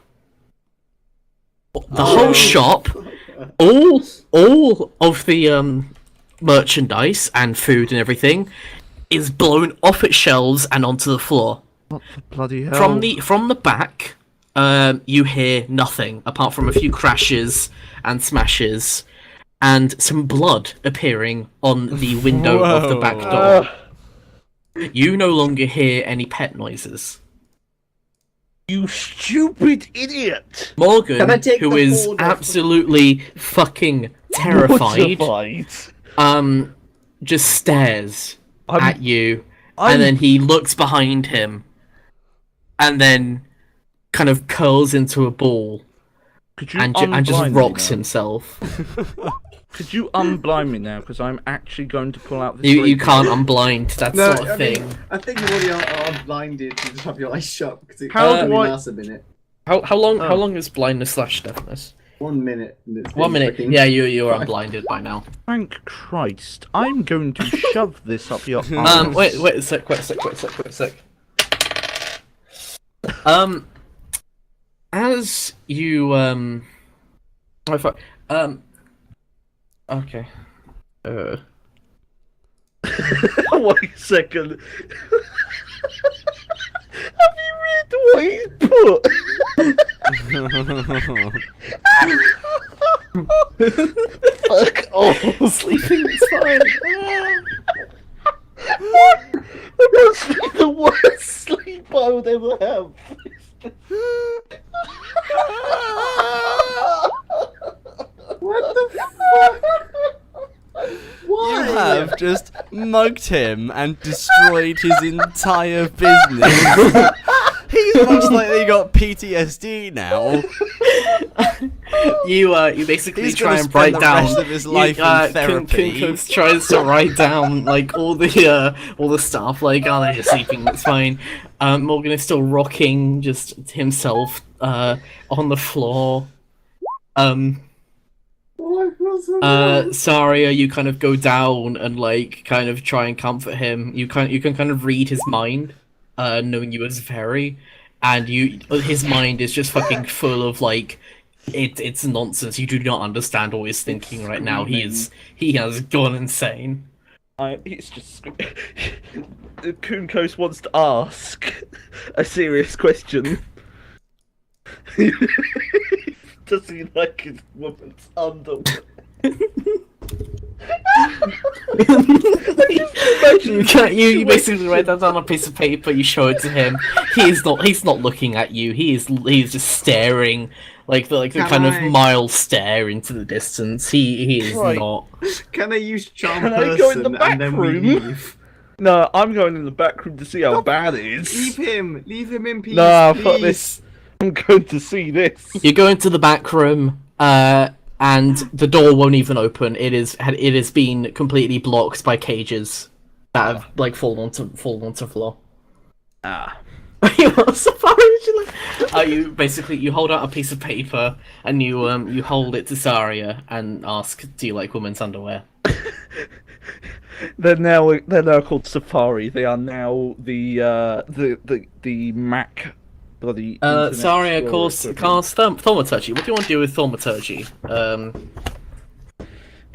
The whole shop, all of the merchandise and food and everything, is blown off its shelves and onto the floor. What the bloody hell? From the back, you hear nothing apart from a few crashes and smashes, and some blood appearing on the window of the back door. You no longer hear any pet noises. You stupid idiot! Morgan, Can I take who the is horn off? absolutely fucking terrified, Mortified. just stares I'm- at you, I'm- and then he looks behind him, and then kind of curls into a ball Could you and just unblind me rocks now? himself. Could you unblind me now? Because I'm actually going to pull out this. You ring. can't unblind that No, sort of I mean, thing. I think you already are blinded. You just have your eyes shut because it How can't do be I- nice a minute. How long Oh. is blindness / deafness? 1 minute. And it's 1 been minute. freaking- Yeah, you're unblinded by now. Thank Christ! I'm going to shove this up your arse. Wait a sec. As you oh fuck. Okay. Wait a second. Have you read what he put? Fuck off. Sleeping is fine. That must be the worst sleep I would ever have. What the fuck? You have just mugged him and destroyed his entire business. He's most likely got PTSD now. You basically He's try gonna and spend write the down. rest of his life in therapy. Kunkos tries to write down like all the stuff like, oh, they're just sleeping, it's fine. Morgan is still rocking just himself on the floor. Saria, you kind of go down and like kind of try and comfort him. You can kind of read his mind, knowing you as Very, and his mind is just fucking full of like it's nonsense. You do not understand what he's thinking right now. He has gone insane. It's just Kunkos wants to ask a serious question. Does he like his woman's underwear? You basically write that down on a piece of paper. You show it to him. He's not looking at you. He's just staring like the kind of mild stare into the distance. He is Right. not. Can I use charm Can I person go in the back and then we room? leave? No, I'm going in the back room to see how bad it is. Leave him in peace. Nah, please. fuck this. I'm going to see this. You go into the back room, and the door won't even open. It has been completely blocked by cages that have like fallen onto floor. Ah. What safari would you like? You basically you hold out a piece of paper and you hold it to Saria and ask, "Do you like women's underwear?" They're now called Safari. They are now the Mac bloody Internet Saria, of Explorer course, equivalent. cast thaumaturgy. What do you want to do with thaumaturgy? Can we-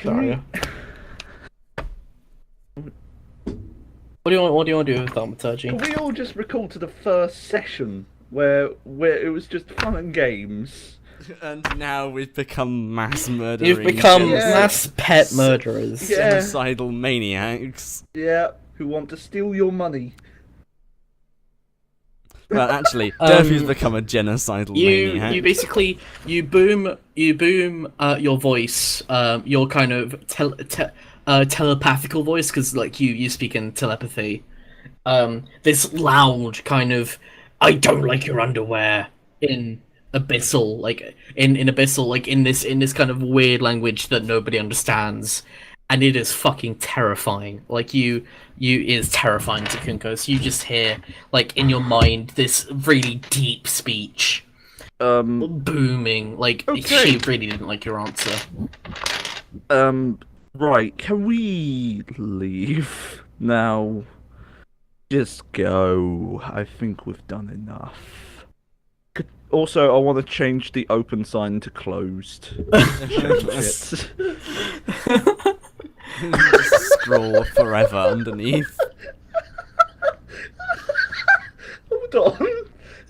Saria. What do you want to do with thaumaturgy? Can we all just recall to the first session where it was just fun and games? And now we've become mass murdering. You've become Yeah. mass pet murderers. Yeah. genocidal maniacs. Yeah, who want to steal your money? Well, actually, Durfee's become a genocidal maniac. You basically you boom your voice, your kind of telepathical voice, because like you speak in telepathy. This loud kind of "I don't like your underwear" in abyssal, like in abyssal, like in this kind of weird language that nobody understands, and it is fucking terrifying. Like you is terrifying to Kunko. So you just hear like in your mind this really deep speech booming. Like Okay. she really didn't like your answer. Right, can we leave now? Just go. I think we've done enough. Also, I want to change the open sign to closed. Shit. Just scroll forever underneath. Hold on.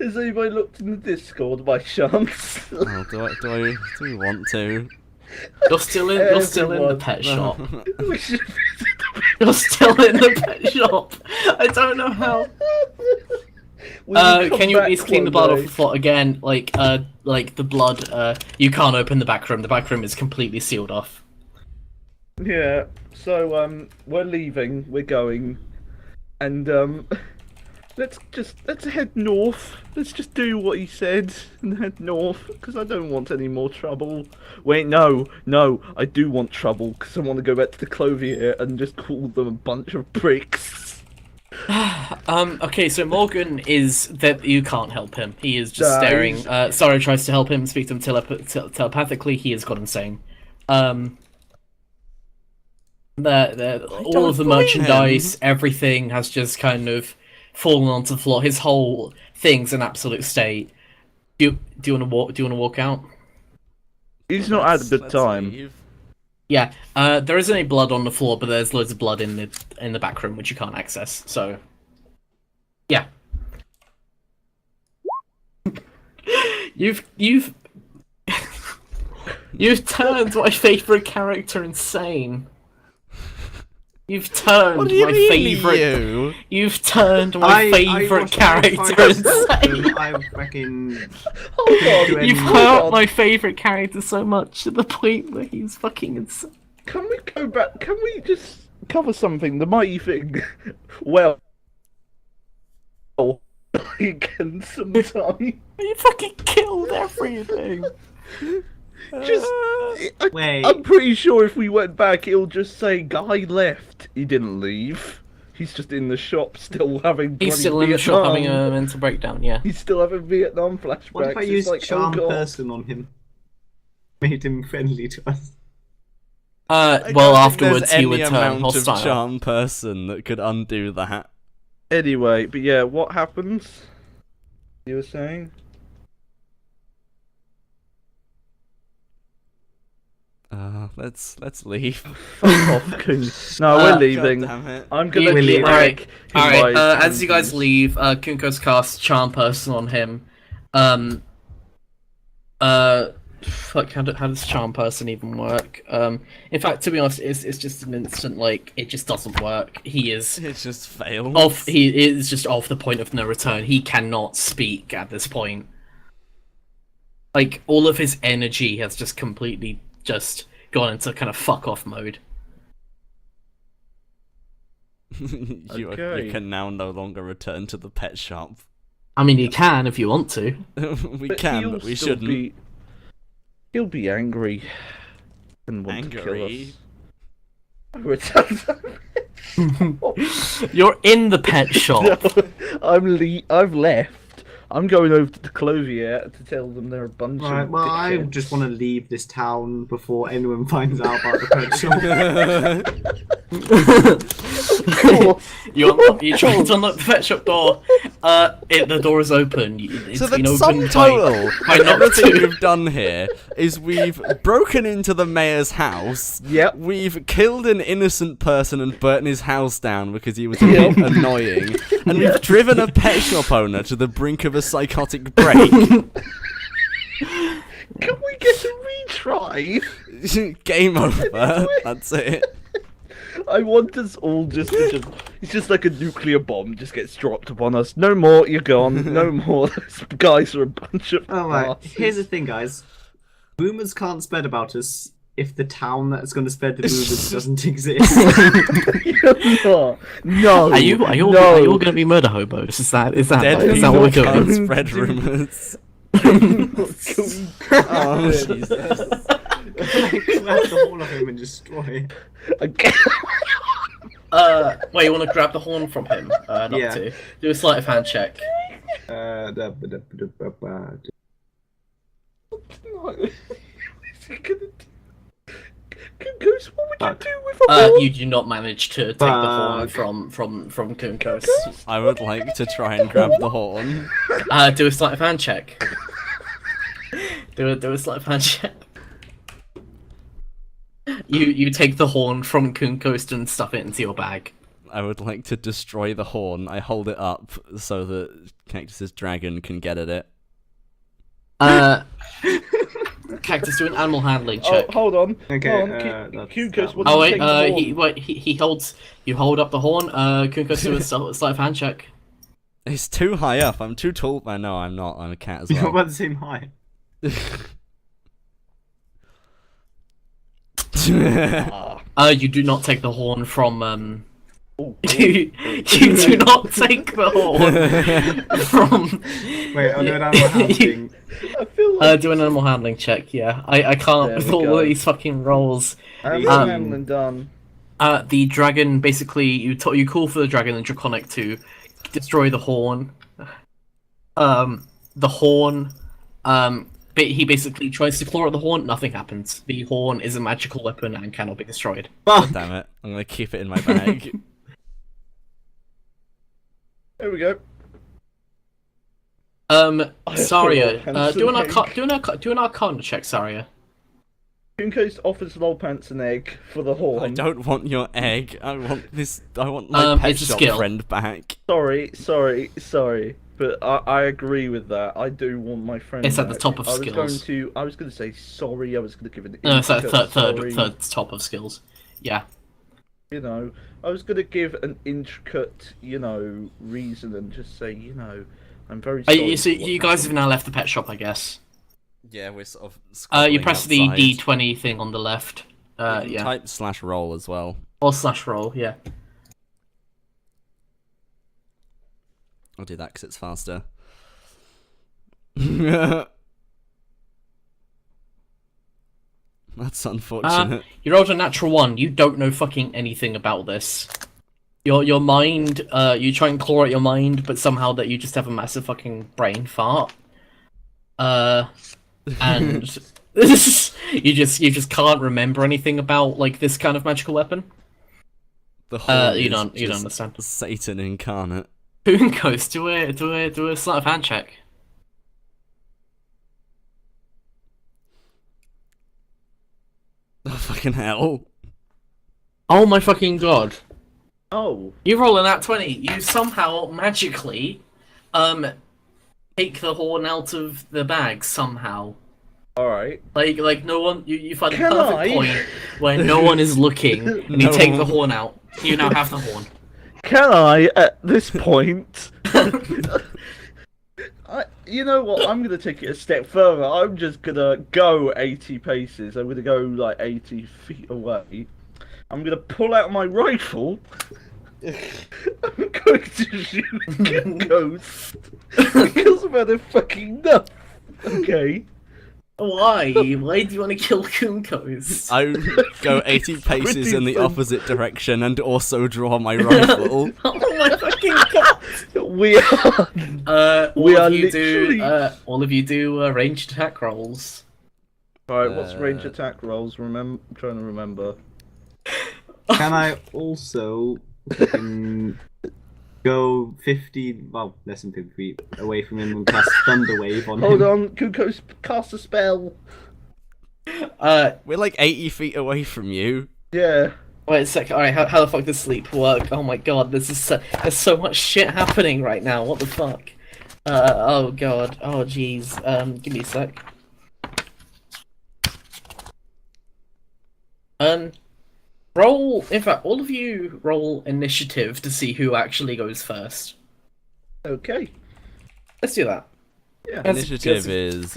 Has anybody looked in the Discord by chance? Oh, do we want to? You're still in the Everyone. pet shop. We should You're still in the pet shop. I don't know how. We will come Can you back please clean the one blood off day. the floor again? Like the blood. You can't open the back room. The back room is completely sealed off. Yeah. So we're leaving. We're going, and let's head north. Let's just do what he said and head north, because I don't want any more trouble. Wait, no, I do want trouble, because I want to go back to the Clothier and just call them a bunch of pricks. Okay, so Morgan is that you can't help him. He is just Dies. staring. Sarah tries to help him, speak to him telepathically. He has gone insane. All of the blame merchandise, everything has just kind of fallen onto the floor. His whole thing's an absolute state. Do you want to walk? Do you want to walk out? He's not had a good Let's time. leave. Yeah. There isn't any blood on the floor, but there's loads of blood in the back room which you can't access. So, yeah. You've turned my favorite character insane. You've turned What do you my mean, favorite. you? You've turned my favorite character insane. I fucking. Hold on. You've hold hurt on. my favorite character so much to the point where he's fucking insane. Can we go back? Can we just cover something? The mighty thing. Well, again sometime. You fucking killed everything. Just, Wait. I'm pretty sure if we went back, it'll just say Guy left. He didn't leave. He's just in the shop still having. He's bloody still in the shop Vietnam. having a mental breakdown. Yeah. He's still having Vietnam flashbacks. What if I It's used like, charm oh God. person on him? Made him friendly to us. I don't Well, think afterwards there's he would any turn amount hostile. of charm person that could undo that. Anyway, but yeah, what happens? You were saying? Let's leave. Fuck off, Coon. No, we're leaving. God damn it. I'm gonna We're be leaving. like. Alright, as you guys leave, Kunko's cast Charm Person on him. Fuck, how does Charm Person even work? In fact, to be honest, it's just an instant, like, it just doesn't work. He is It just failed. he is just off the point of no return. He cannot speak at this point. Like, all of his energy has just completely just gone into kind of fuck off mode. You Okay. can now no longer return to the pet shop. I mean, you can if you want to. We But can, he'll but we still shouldn't. He'll be angry and want to kill Angry. us. Return. You're in the pet shop. I've left. I'm going over to the Clovier to tell them they're a bunch Right, of well, I dickheads. just want to leave this town before anyone finds out about the pet shop. You try to unlock the pet shop door. The door is open. It's So been the opened sum by total by of not everything two. we've done here is we've broken into the mayor's house. Yep. We've killed an innocent person and burnt his house down because he was a bit annoying. And we've driven a pet shop owner to the brink of a psychotic break. Can we get a retry? Game over. That's it. I want us all just to it's just like a nuclear bomb just gets dropped upon us. No more, you're gone. No more. Those guys are a bunch of Alright, asses. here's the thing, guys. Rumors can't spread about us if the town that's going to spread the rumors doesn't exist. No. Are you all going to be murder hobos? Is that Dead what people we're can't doing? spread rumors. Oh, Jesus. Grab the whole of him and destroy it. Wait, you want to grab the horn from him? Not Yeah. to. Do a sleight of hand check. Goose, what would you do with a horn? You do not manage to take the horn from Kunkos. I would like to try and grab the horn. Do a sleight of hand check. Do a sleight of hand check. You take the horn from Kunkos and stuff it into your bag. I would like to destroy the horn. I hold it up so that Cactus's dragon can get at it. Cactus, do an animal handling check. Oh, hold on. Okay, hold on. that's Cucus, that what one. Oh do you wait, take the horn? he holds. You hold up the horn. Kunkos, do a sleight of hand check. It's too high up. I'm too tall. No, I'm not. I'm a cat as You're well. about the same height. You do not take the horn from. You do not take the horn from. Wait, I'll do an animal handling. I feel like Do an animal handling check. Yeah, I can't There with we all go. these fucking rolls. I'm handling done. The dragon basically you call for the dragon and Draconic to destroy the horn. The horn. But he basically tries to claw at the horn. Nothing happens. The horn is a magical weapon and cannot be destroyed. Fuck! Damn it. I'm gonna keep it in my bag. There we go. Saria, handsome do an Arcana check, Saria. Cucus offers Lolpants an egg for the horn. I don't want your egg. I want this. I want my pet it's a shop skill. friend back. Sorry. But I agree with that. I do want my friend. It's at the back. top of I was skills. I was going to say sorry. I was going to give an. No, it's at intricate third sorry. top of skills. Yeah. You know, I was going to give an intricate, reason and just say, I'm very sorry. So for what you guys have happened. now left the pet shop, I guess. Yeah, we're sort of. You squabbling press the outside. D20 thing on the left. You can Yeah. Type /roll as well. Or /roll, yeah. I'll do that because it's faster. That's unfortunate. You rolled a natural 1. You don't know fucking anything about this. Your mind, you try and claw at your mind, but somehow that you just have a massive fucking brain fart. And you just can't remember anything about like this kind of magical weapon. The horn You is don't just understand. Satan incarnate. Kunkos, do a sleight of hand check. Oh fucking hell! Oh my fucking god. Oh, You roll a nat 20. You somehow magically take the horn out of the bag somehow. all right. Like no one you find a Can perfect I? point where no one is looking and you No take the one. horn out. You now have the horn. Can I, at this point? You know what? I'm gonna take it a step further. I'm just gonna go 80 paces. I'm gonna go like 80 feet away. I'm gonna pull out my rifle. I'm going to shoot a ghost because I'm out of fucking nuts. Okay. Why? Why do you want to kill Kunkos? I go 80 paces in the opposite direction and also draw my rifle. Oh my fucking god! We are. We are literally. All of you do ranged attack rolls. Alright, what's range attack rolls? I'm trying to remember. Can I also fucking go 50, well, less than 50 feet away from him and cast Thunder Wave on Hold him? on, Kuko's cast a spell. We're like 80 feet away from you. Yeah. Wait a sec. Alright, how the fuck does sleep work? Oh my god, there's so much shit happening right now. What the fuck? Oh god. Oh jeez. Give me a sec. Roll. In fact, all of you roll initiative to see who actually goes first. Okay. Let's do that. Yeah. Initiative is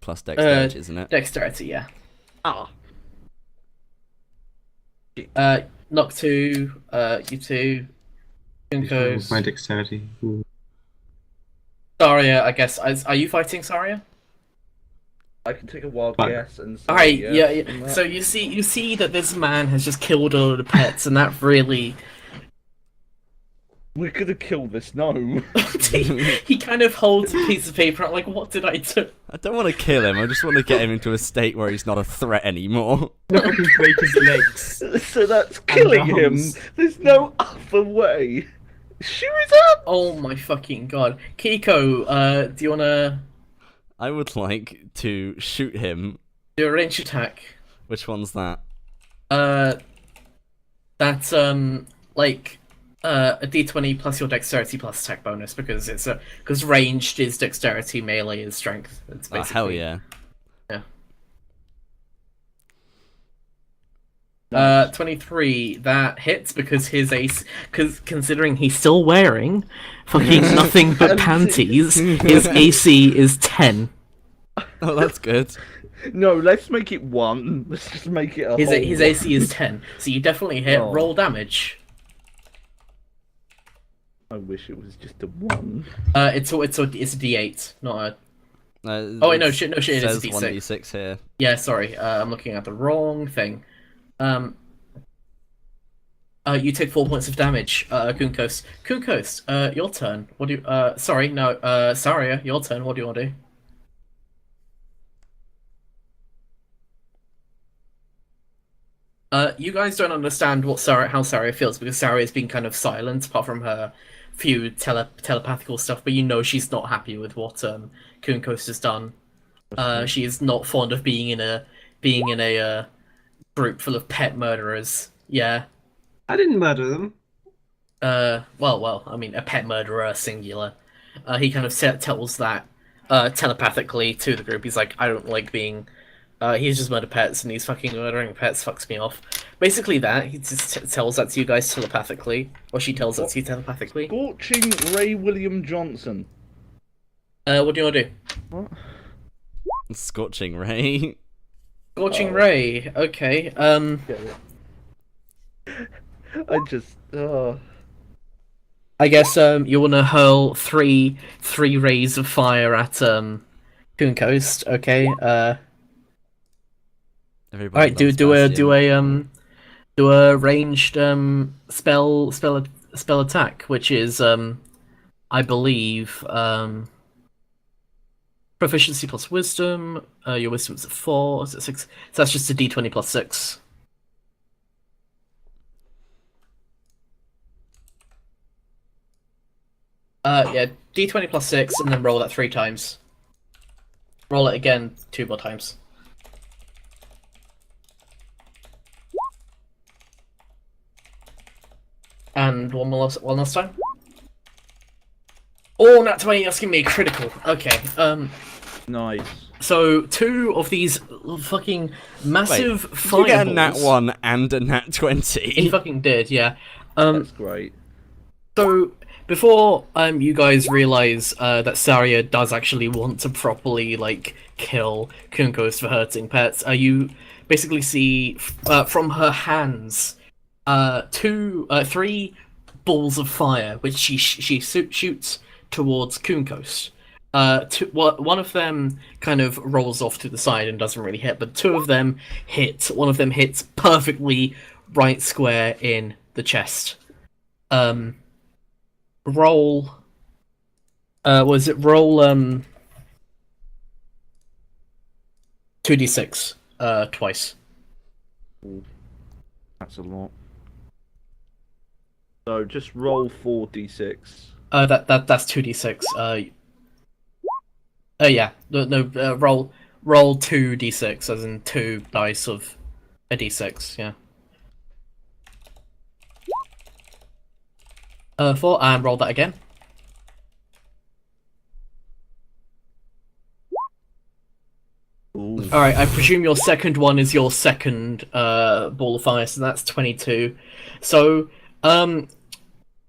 plus dexterity, isn't it? Dexterity, yeah. Ah. Knock 2, you 2, Kunkos. My dexterity. Ooh. Saria, I guess. Are you fighting Saria? I can take a wild Fine. guess and say Alright, yes on yeah. that. So you see that this man has just killed a lot of pets, and that really We're gonna kill this gnome. he kind of holds a piece of paper. I'm like, what did I do? I don't want to kill him, I just want to get him into a state where he's not a threat anymore. Fucking break his legs. So that's killing him. arms. There's no other way. Shoot it up! Oh my fucking god, Kiko, do you wanna I would like to shoot him. do a range attack? Which one's that? That's like a d20 plus your dexterity plus attack bonus because because ranged is dexterity, melee is strength. It's Oh, basically hell yeah. 23, that hits because his ace, because considering he's still wearing fucking nothing but panties, his AC is 10. Oh, that's good. No, let's make it 1. Let's just make it a His whole AC is 10, so you definitely hit. Oh. Roll damage. I wish it was just a 1. It's a D8, not a. Oh wait, no shit, it is a says D6. 1d6 here. Yeah, sorry, I'm looking at the wrong thing. You take 4 points of damage, Kunkos. Kunkos, your turn. What do you? Sorry, no, Saria, your turn. What do you want to do? You guys don't understand how Saria feels because Saria's been kind of silent apart from her few telepathical stuff, but you know she's not happy with what Kunkos has done. She is not fond of being in a group full of pet murderers. Yeah. I didn't murder them. Well, I mean, a pet murderer, singular. He kind of tells that telepathically to the group. He's like, I don't like being. He's just murdered pets, and he's fucking murdering pets fucks me off. Basically, that he just tells that to you guys telepathically, or she tells that to you telepathically. Scorching Ray William Johnson. What do you want to do? What? Scorching Ray. Scorching Ray. Okay. I just. I guess you want to hurl three rays of fire at Kunkos. Okay. Everybody All right. Do a ranged spell attack, which is I believe proficiency plus wisdom. Your wisdom's at 4. Is it 6? So that's just a d20 plus 6. Yeah, d20 plus 6, and then roll that 3 times. Roll it again 2 more times. And one last time. Oh, nat 20, that's gonna be a critical. Okay, Nice. so 2 of these fucking massive Did you get a fireballs. nat 1 and a nat He 20? fucking did, yeah. That's great. So before you guys realize that Saria does actually want to properly like kill Kunkos for hurting pets, you basically see from her hands 3 balls of fire which she shoots towards Kunkos. one of them kind of rolls off to the side and doesn't really hit, but two of them hit. One of them hits perfectly right square in the chest. Roll. Was it roll 2d6 twice. That's a lot. So just roll 4d6. That's 2d6. Yeah. No. Roll 2d6, as in 2 dice of a d6. Yeah. 4, and roll that again. Ooh. Alright, I presume your second one is your second ball of fire, so that's 22. So,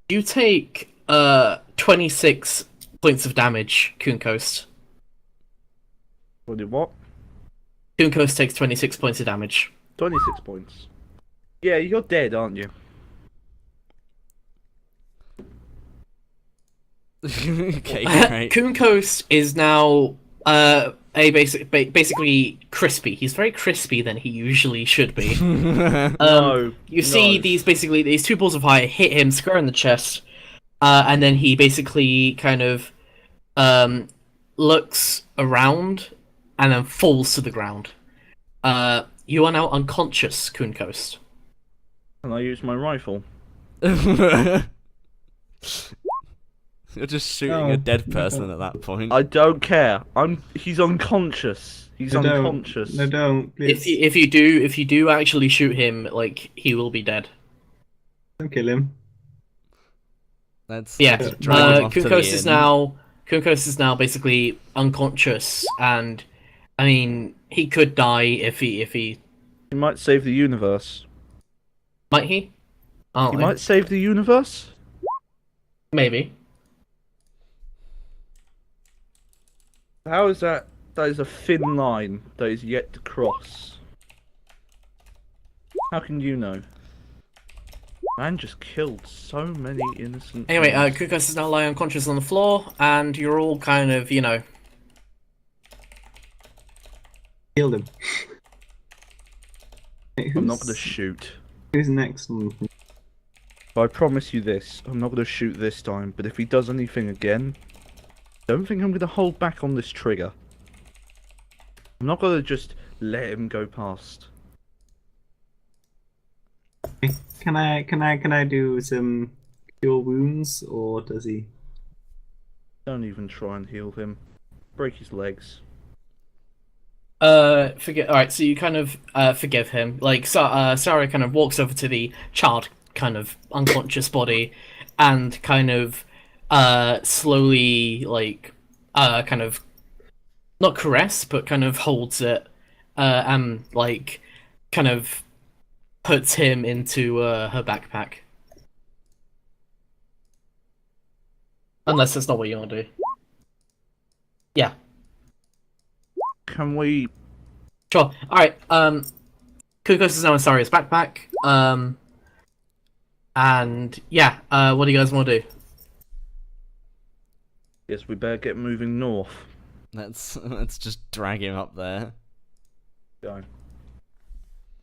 you take 26 points of damage, Cooncoast. What did what? Cooncoast takes 26 points of damage. 26 points. Yeah, you're dead, aren't you? Okay, great. Cooncoast is now basically crispy. He's very crispy than he usually should be. No. You see these two balls of fire hit him square in the chest, and then he basically kind of looks around and then falls to the ground. You are now unconscious, Cooncoast. Can I use my rifle? You're just shooting No. a dead person at that point. I don't care. He's unconscious. He's No, don't. unconscious. No, don't. Please. If you do actually shoot him, like, he will be dead. Don't kill him. Let's Yeah, drag him off to the Kunkos is now basically unconscious, and I mean he could die if he He might save the universe. might he? Oh, He might save the universe? maybe. How is that? That is a thin line that is yet to cross. How can you know? Man just killed so many innocent Anyway, things. Kunkos is now lying unconscious on the floor, and you're all kind of, you know. Killed him. Wait, I'm not gonna shoot. Who's next one? I promise you this, I'm not gonna shoot this time, but if he does anything again, don't think I'm gonna hold back on this trigger. I'm not gonna just let him go past. Can I do some cure wounds, or does he? Don't even try and heal him. Break his legs. Forget. All right, so you kind of forgive him. Like, Sarah kind of walks over to the child, kind of unconscious body, and kind of slowly, like, kind of not caress, but kind of holds it, and like, kind of puts him into her backpack. Unless that's not what you want to do. Yeah. Can we... Sure. Alright, Kukos is now in Saria's backpack. And yeah, what do you guys want to do? Yes, we better get moving north. Let's just drag him up there. Go.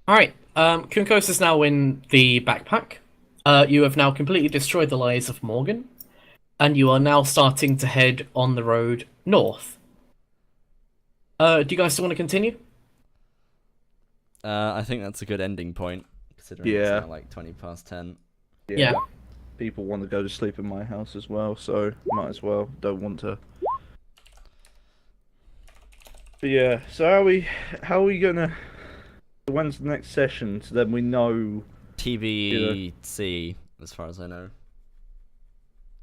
Alright, Kunkos is now in the backpack. You have now completely destroyed the lives of Morgan, and you are now starting to head on the road north. Do you guys still want to continue? I think that's a good ending point, considering Yeah. it's now like 20 past 10. Yeah. People want to go to sleep in my house as well, so might as well. Don't want to. But yeah, so how are we gonna... When's the next session, so then we know... TBC, as far as I know.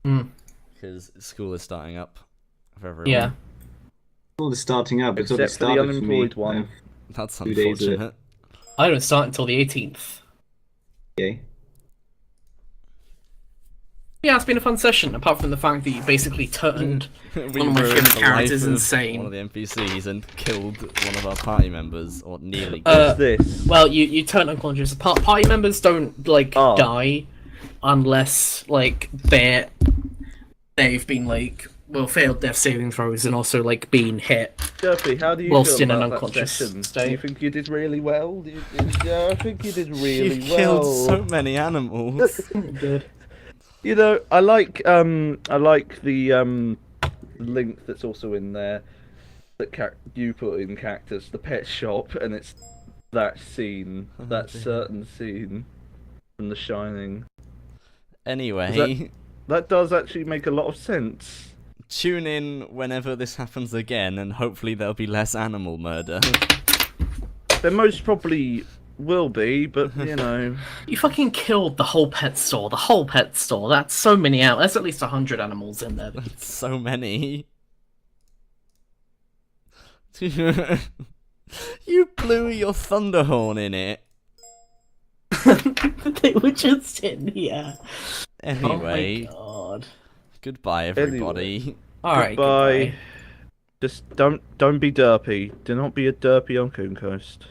Mm. Because school is starting up for everyone. Yeah. All is starting up. It's already Except for the started for me. unemployed one. That's 2 days of it. unfortunate. I don't start until the 18th. Okay. Yeah, it's been a fun session, apart from the fact that you basically turned We one of my ruined favorite the characters life of insane. one of the NPCs and killed one of our party members, or nearly. What's this? Well, you turn unconscious. Party members don't, like, Oh. die unless, like, they've been, like, well, failed death saving throws and also like being hit. Derpy, how do you Whilst feel in an about that unconscious session? state. Do you think you did really well? Yeah, I think you did really You've well. killed so many animals. Good. You know, I like the link that's also in there that you put in Cactus, the pet shop, and it's that scene, that certain scene from The Shining. Anyway, That does actually make a lot of sense. tune in whenever this happens again, and hopefully there'll be less animal murder. There most probably will be, but you know. You fucking killed the whole pet store. The whole pet store. That's so many out. That's at least 100 animals in there. So many. You blew your thunder horn in it. They were just in here. Anyway, Oh my god. goodbye everybody. Anyway. Alright, Goodbye. goodbye. Just don't be derpy. Do not be a derpy on Coon Coast.